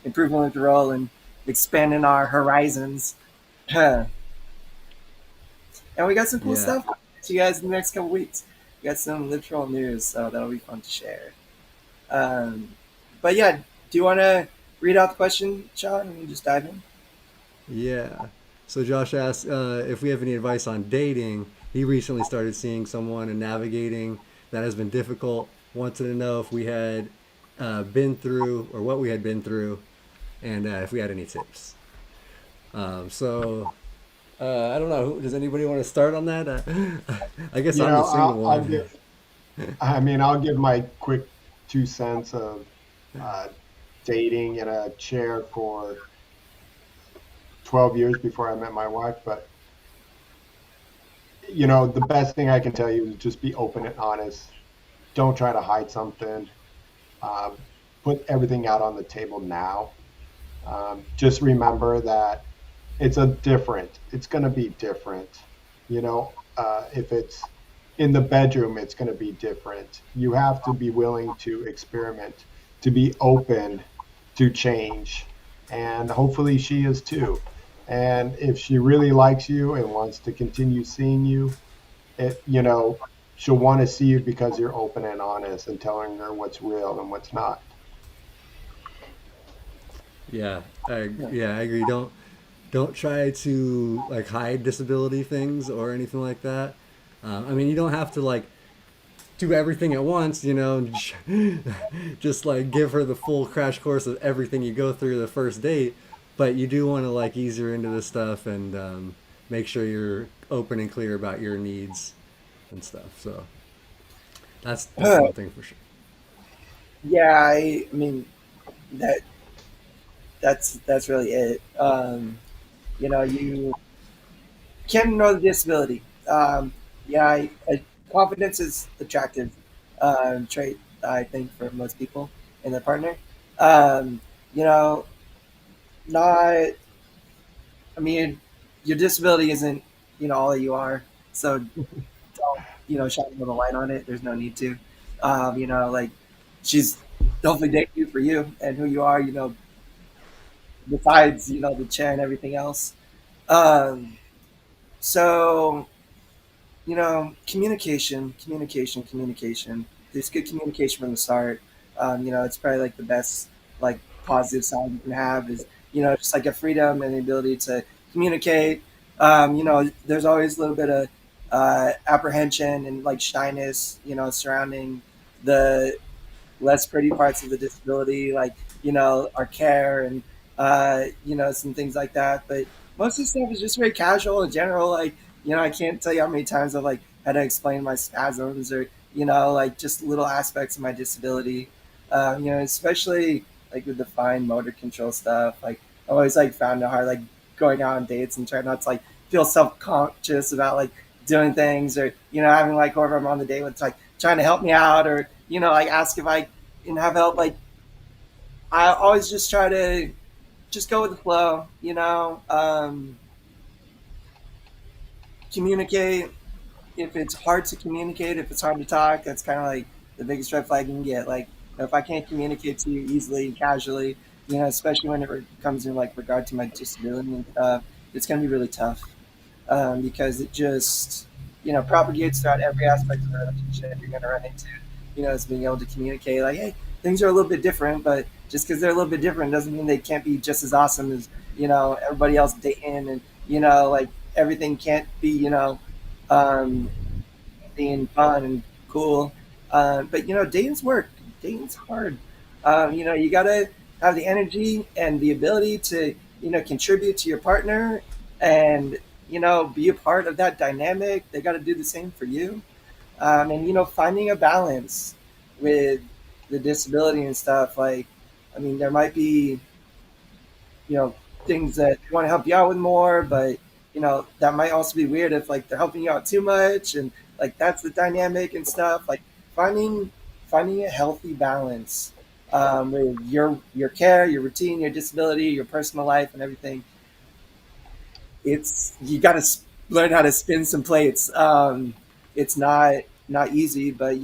improving the role and expanding our horizons. And we got some cool Yeah, stuff to you guys in the next couple weeks. We got some literal news, so that'll be fun to share. Um, but yeah, do you want to read out the question, Sean, and we just dive in? yeah. So Josh asked if we have any advice on dating. He recently started seeing someone and navigating that has been difficult. Wanted to know if we had been through or what we had been through, and if we had any tips. So I don't know. Does anybody want to start on that? I guess You I'm the know, single I'll one. give. I mean, I'll give my quick 2 cents of uh, dating in a chair for 12 years before I met my wife. But the best thing I can tell you is just be open and honest. Don't try to hide something. Um, put everything out on the table now. Just remember that it's going to be different. If it's in the bedroom, it's going to be different. You have to be willing to experiment, to be open to change. And hopefully she is too. And if she really likes you and wants to continue seeing you, she'll want to see you because you're open and honest and telling her what's real and what's not. Yeah, Yeah. I agree. Don't try to like hide disability things or anything like that. I mean, you don't have to like do everything at once, just like give her the full crash course of everything you go through the first date. But you do want to like ease her into this stuff and make sure you're open and clear about your needs and stuff. So that's one thing for sure. Yeah, I mean that that's really it. You can't ignore the disability. Yeah, confidence is attractive trait I think for most people and their partner. Um, you know, not. I mean, your disability isn't all that you are. So don't shine a little light on it. There's no need to. Like she's hopefully dating you for you and who you are. Besides the chair and everything else. Um, so communication. There's good communication from the start. It's probably like the best like positive sign you can have is just like a freedom and the ability to communicate. There's always a little bit of apprehension and like shyness, surrounding the less pretty parts of the disability, like our care and some things like that. But most of the stuff is just very casual in general. Like I can't tell you how many times I've like had to explain my spasms or like just little aspects of my disability. Especially like with the fine motor control stuff. Like I always like found it hard like going out on dates and trying not to like feel self conscious about like doing things or having like whoever I'm on the date with like trying to help me out or like ask if I can have help. Like I always just try to just go with the flow. Communicate if it's hard to communicate, if it's hard to talk. That's kind of like the biggest red flag you can get. Like if I can't communicate to you easily and casually, especially when it comes in like regard to my disability and stuff, it's gonna be really tough because it just propagates throughout every aspect of the relationship you're going to run into. Is being able to communicate like, hey, things are a little bit different, but just because they're a little bit different doesn't mean they can't be just as awesome as everybody else dating, and like everything can't be um, being fun and cool. But dating's work. Dating's hard. You gotta have the energy and the ability to contribute to your partner and be a part of that dynamic. They got to do the same for you. And finding a balance with the disability and stuff. Like, I mean, there might be you know things that they want to help you out with more, but that might also be weird if like they're helping you out too much, and like that's the dynamic and stuff. Like finding finding a healthy balance with your care, your routine, your disability, your personal life, and everything. It's you got to learn how to spin some plates. It's not easy, but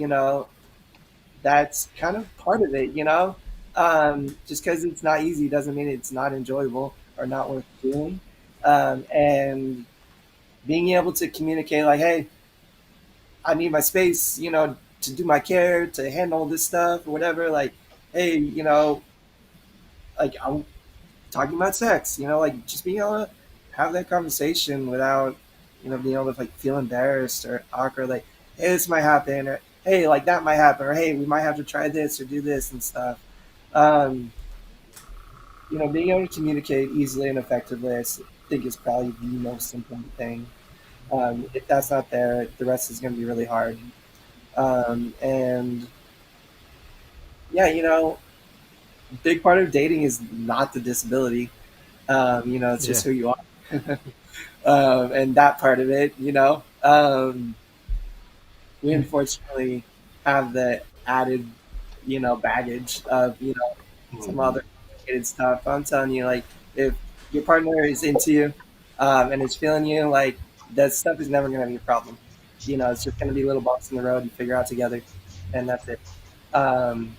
that's kind of part of it. Just because it's not easy doesn't mean it's not enjoyable or not worth doing. And being able to communicate, like, hey, I need my space, to do my care, to handle this stuff or whatever. Like, hey, like I'm talking about sex, like just being able to have that conversation without, being able to like feel embarrassed or awkward. Like, hey, this might happen, or hey, like that might happen, or hey, we might have to try this or do this and stuff. Um, being able to communicate easily and effectively think is probably the most important thing. If that's not there, the rest is going to be really hard. And yeah, big part of dating is not the disability. It's just Yeah. who you are. And that part of it, we unfortunately have the added, baggage of, some Mhm. other complicated stuff. I'm telling you, like, if your partner is into you, and is feeling you, like, that stuff is never going to be a problem. It's just going to be little bumps in the road you figure out together, and that's it. Um,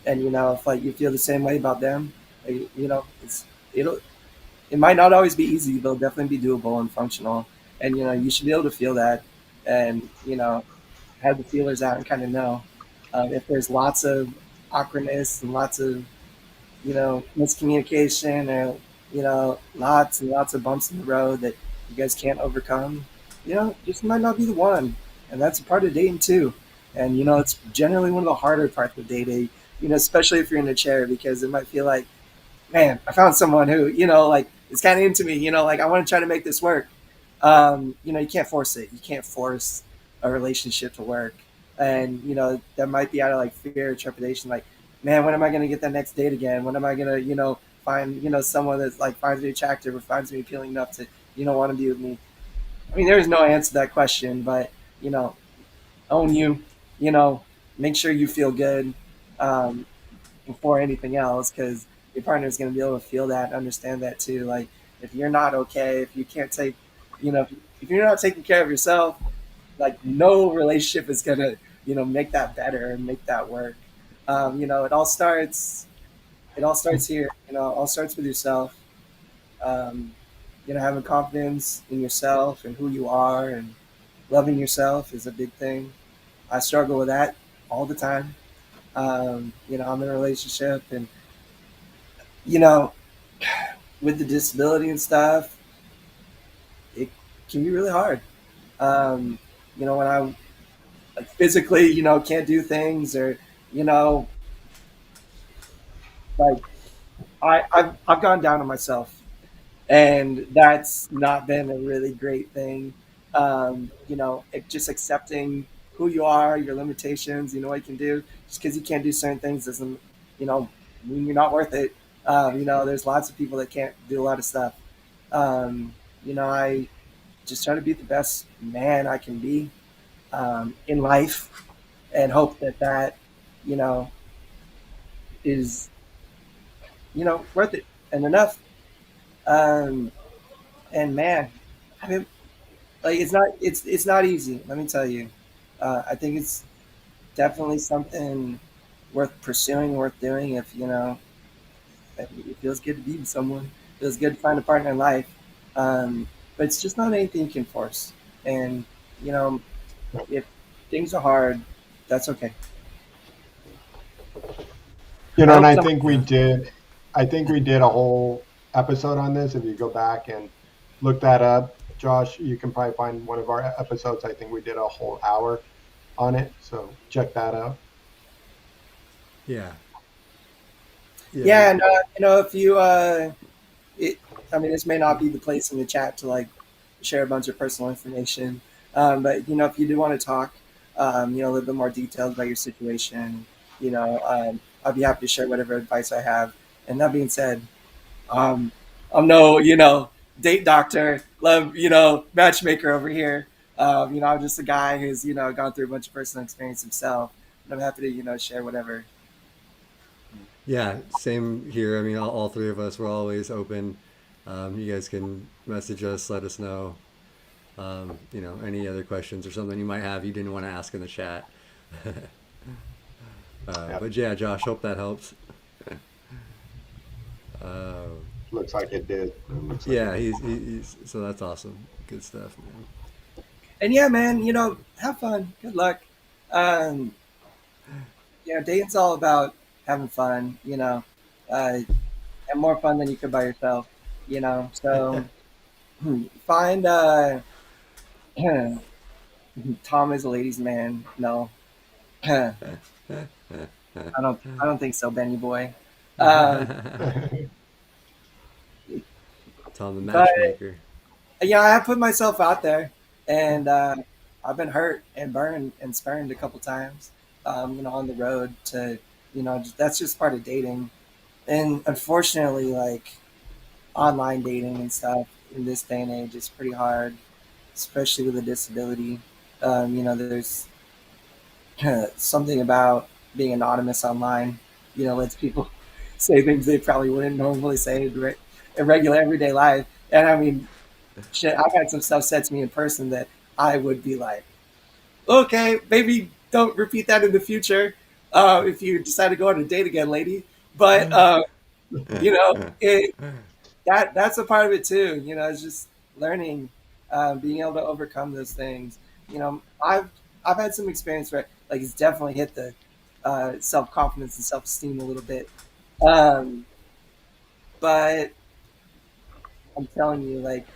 and if like you feel the same way about them, it'll it might not always be easy, but it'll definitely be doable and functional. And you should be able to feel that, and have the feelers out and kind of know if there's lots of awkwardness and lots of miscommunication, or lots and lots of bumps in the road that you guys can't overcome. Just might not be the one, and that's a part of dating too. And it's generally one of the harder parts of dating. Especially if you're in a chair, because it might feel like, man, I found someone who, like, is kind of into me, like, I want to try to make this work. You can't force it. You can't force a relationship to work. And, that might be out of like fear or trepidation, like, man, when am I going to get that next date again? When am I going to, find, someone that's like finds me attractive or finds me appealing enough to, want to be with me? I mean, there is no answer to that question, but, you know, own you, you know, make sure you feel good. Um, Before anything else, because your partner is going to be able to feel that and understand that too. Like, if you're not okay, if you can't take, if you're not taking care of yourself, like, no relationship is going to, make that better and make that work. It all starts here. It all starts with yourself. Um, Having confidence in yourself and who you are, and loving yourself is a big thing. I struggle with that all the time. I'm in a relationship, and you know, with the disability and stuff, it can be really hard. Um, when I, like, physically, can't do things, or you know, like, I've gone down on myself, and that's not been a really great thing. Just accepting who you are, your limitations, what you can do. Just because you can't do certain things doesn't, you know, mean you're not worth it. There's lots of people that can't do a lot of stuff. I just try to be the best man I can be, in life, and hope that you know is worth it and enough. Um, and man, I mean, like, it's not easy. Let me tell you. I think it's definitely something worth pursuing, worth doing. If it feels good to be with someone, it feels good to find a partner in life. Um, but it's just not anything you can force. And you know, if things are hard, that's okay. I And hope I some. think we Yeah. did. I think we did a whole episode on this. If you go back and look that up, Josh, you can probably find one of our episodes. I think we did a whole hour on it. So check that out. Yeah. Yeah. Yeah, and if you it, I mean, this may not be the place in the chat to like share a bunch of personal information, but if you do want to talk, a little bit more details about your situation, I'll be happy to share whatever advice I have. And that being said, um, I'm no, date doctor, love, matchmaker over here. I'm just a guy who's gone through a bunch of personal experience himself, and I'm happy to share whatever. Yeah, same here. I mean, all three of us, we're always open. You guys can message us, let us know, any other questions or something you might have you didn't want to ask in the chat. Yeah, But yeah, Josh, hope that helps. Uh, looks like it did. It looks like it yeah, did. he's so that's awesome. Good stuff, man. And yeah, man, have fun. Good luck. Um, dating's all about having fun. And more fun than you could by yourself. So find Tom is a ladies' man. No, I don't think so, Benny boy. Um, Tom the but matchmaker. yeah, I have put myself out there, and I've been hurt and burned and spurned a couple times. On the road to, that's just part of dating. And unfortunately, like online dating and stuff in this day and age is pretty hard, especially with a disability. There's something about being anonymous online, lets people say things they probably wouldn't normally say in regular everyday life. And I mean, shit, I've had some stuff said to me in person that I would be like, okay, maybe don't repeat that in the future if you decide to go on a date again, lady. But it that's a part of it too. It's just learning, being able to overcome those things. I've had some experience where like it's definitely hit the self confidence and self esteem a little bit. Um, but I'm telling you, like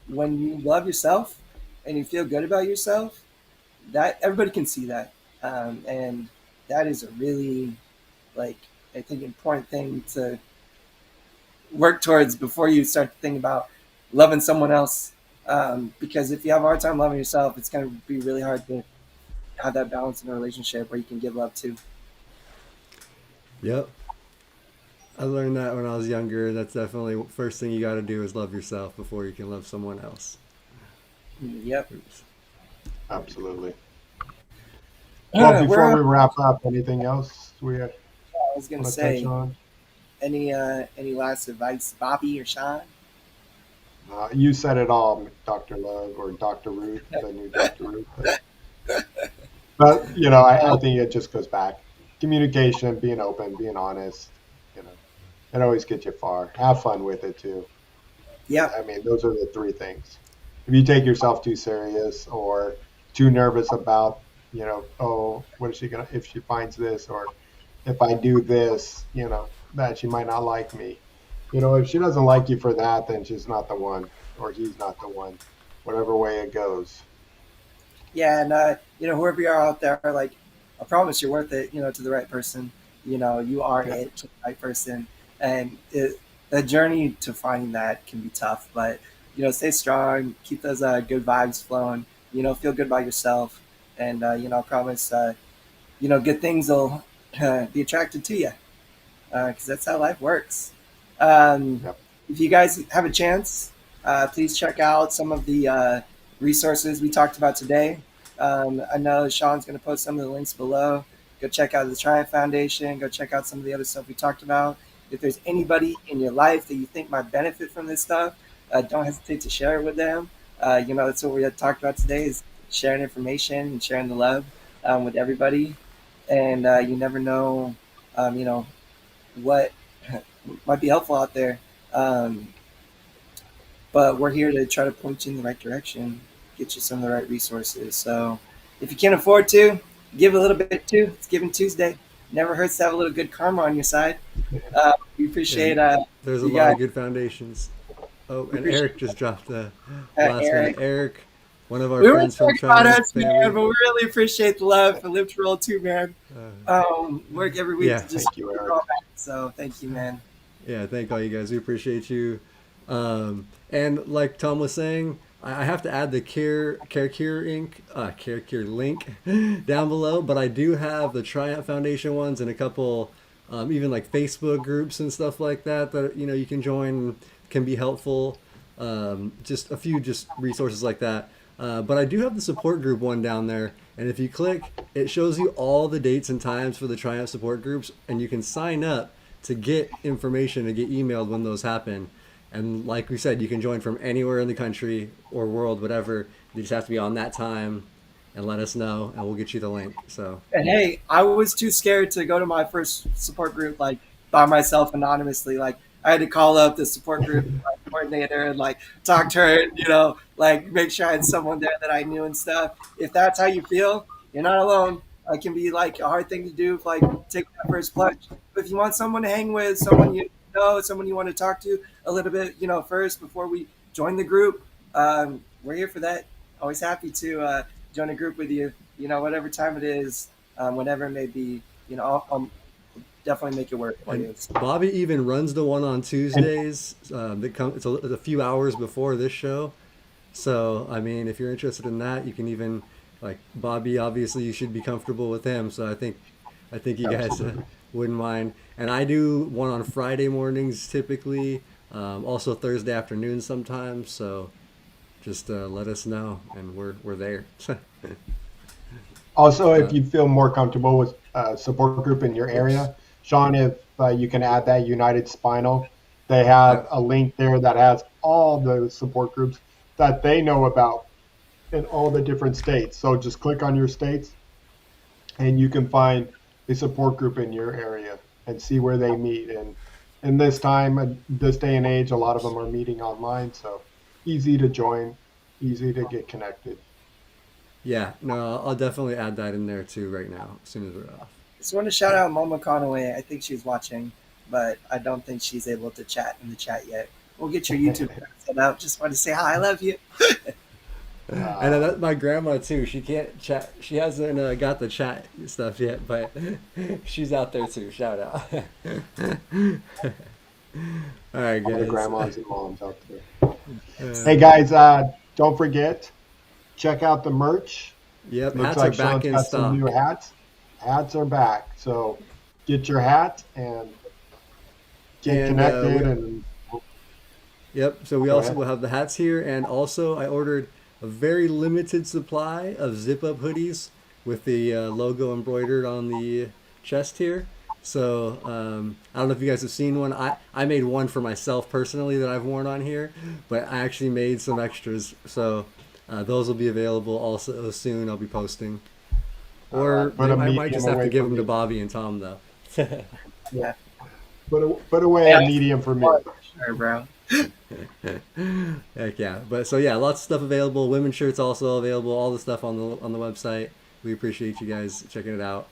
when you love yourself and you feel good about yourself, that everybody can see that, and that is a really like I think important thing to work towards before you start to think about loving someone else. Because if you have a hard time loving yourself, it's going to be really hard to have that balance in a relationship where you can give love to. Yep. I learned that when I was younger. That's definitely first thing you got to do is love yourself before you can love someone else. Yep. Oops. Absolutely. Well, before we wrap up, anything else we want I was going to to touch say, on? any last advice, Bobby or Shawn? You said it all, Dr. Love or Dr. Ruth, the new Dr. Ruth. But I think it just goes back communication, being open, being honest. You know, it always gets you far. Have fun with it too. Yep. I mean, those are the three things. If you take yourself too serious or too nervous about, oh, what is she gonna if she finds this, or if I do this, that she might not like me. If she doesn't like you for that, then she's not the one, or he's not the one, whatever way it goes. Yeah, and whoever you are out there, like I promise you're worth it. To the right person. You are Yeah, it to the right person, and the journey to finding that can be tough. But stay strong, keep those good vibes flowing. Feel good about yourself, and I promise good things will be attracted to you because that's how life works. Um, yeah, if you guys have a chance, please check out some of the resources we talked about today. I know Shawn's going to post some of the links below. Go check out the Triumph Foundation. Go check out some of the other stuff we talked about. If there's anybody in your life that you think might benefit from this stuff, don't hesitate to share it with them. That's what we had talked about today is sharing information and sharing the love with everybody. And you never know, what might be helpful out there. Um, but we're here to try to point you in the right direction, get you some of the right resources. So if you can't afford to, give a little bit too. It's Giving Tuesday. Never hurts to have a little good karma on your side. We And appreciate there's a you lot guys. of good foundations. Oh, We and appreciate Eric just dropped the last minute. Eric. Eric, one of our We were friends from talking about Triumph us, man, family. but we really appreciate the love for Live to Roll too, man. Uh, Work every week yeah, to just thank you, grow Eric. back. So thank you, man. yeah. Thank all you guys. We appreciate you. And like Tom was saying, I have to add the Care Cure link down below. But I do have the Triumph Foundation ones and a couple, even like Facebook groups and stuff like that that you can join, can be helpful. Just a few just resources like that. But I do have the support group one down there, and if you click, it shows you all the dates and times for the Triumph support groups, and you can sign up to get information to get emailed when those happen. And like we said, you can join from anywhere in the country or world, whatever. You just have to be on that time and let us know, and we'll get you the link. So And hey, I was too scared to go to my first support group like by myself anonymously. Like I had to call up the support group coordinator and like talk to her and like make sure I had someone there that I knew and stuff. If that's how you feel, you're not alone. It can be like a hard thing to do, like take that first plunge. But if you want someone to hang with, someone you know, someone you want to talk to a little bit, first before we join the group, we're here for that. Always happy to join a group with you. Whatever time it is, whenever it may be. Definitely make it work for And you. Bobby even runs the one on Tuesdays. It's a few hours before this show. So I mean, if you're interested in that, you can even like Bobby. Obviously, you should be comfortable with him. So I think you guys Absolutely. wouldn't mind. And I do one on Friday mornings typically. Also Thursday afternoons sometimes. So just let us know, and we're there. Also, if uh, you feel more comfortable with a support group in your Whoops. area, Shawn, if you can add that United Spinal, they have Yep. a link there that has all the support groups that they know about in all the different states. So just click on your states and you can find a support group in your area and see where they meet. And in this time, this day and age, a lot of them are meeting online. So easy to join, easy to get connected. Yeah. No, I'll definitely add that in there too right now as soon as we're off. Just want to shout out Mama Conaway. I think she's watching, but I don't think she's able to chat in the chat yet. We'll get your YouTube set up. Just want to say hi. I love you. And that's my grandma too. She can't chat. She hasn't got the chat stuff yet, but she's out there too. Shout out. All right, All the guys. grandmas and moms out there. Hey Uh, guys, don't forget, check out the merch. yep, Looks hats are like back Shawn's in got some new stock. hats. Hats are back. So get your hat and get And connected and yep. So we go also ahead. will have the hats here, and also I ordered a very limited supply of zip-up hoodies with the logo embroidered on the chest here. So I don't know if you guys have seen one. I made one for myself personally that I've worn on here, but I actually made some extras. So those will be available also soon. I'll be posting, All or right, put a I might medium just have to away give for them to me. Bobby and Tom though. Yeah. Put away Yeah. a medium for me. Sure, bro. Heck yeah! But so yeah, lots of stuff available. Women's shirts also available. All the stuff on the website. We appreciate you guys checking it out.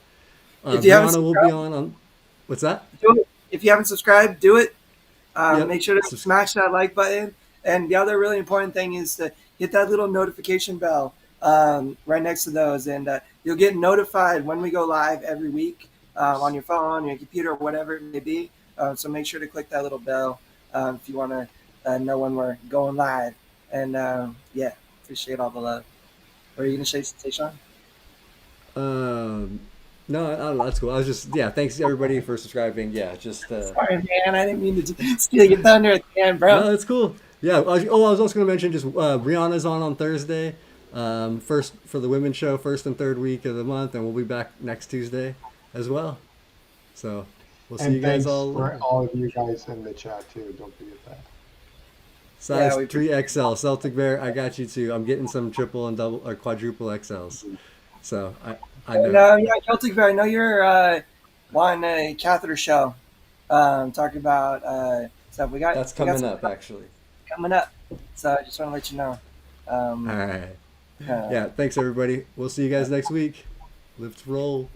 If you haven't Brianna will be subscribed, on. What's that? do it. If you haven't subscribed, do it. Yep. Make sure to smash that like button. And the other really important thing is to hit that little notification bell right next to those, and you'll get notified when we go live every week on your phone, your computer, whatever it may be. So make sure to click that little bell if you want to know when we're going live. And yeah, appreciate all the love. What are you going to say, Sean? Um, no, I don't know. That's cool. I was just yeah. Thanks everybody for subscribing. Yeah, just Sorry, man. I didn't mean to steal your thunder at the end, bro. no, it's cool. Yeah. I was also going to mention just Brianna's on Thursday. First for the women's show, first and third week of the month, and we'll be back next Tuesday as well. So we'll see you And guys thanks all for later. all of you guys in the chat too. Don't forget that. Yeah, Size we appreciate 3XL Celtic Bear. I got you too. I'm getting some triple and double or quadruple XLs. So I And know. yeah, Celtic Bear, I know you're wanting a catheter show. Talking about stuff That's we got coming some up actually. coming up. So I just want to let you know. All Um, right. uh, Yeah. Thanks everybody. We'll see you guys next week. Live to roll.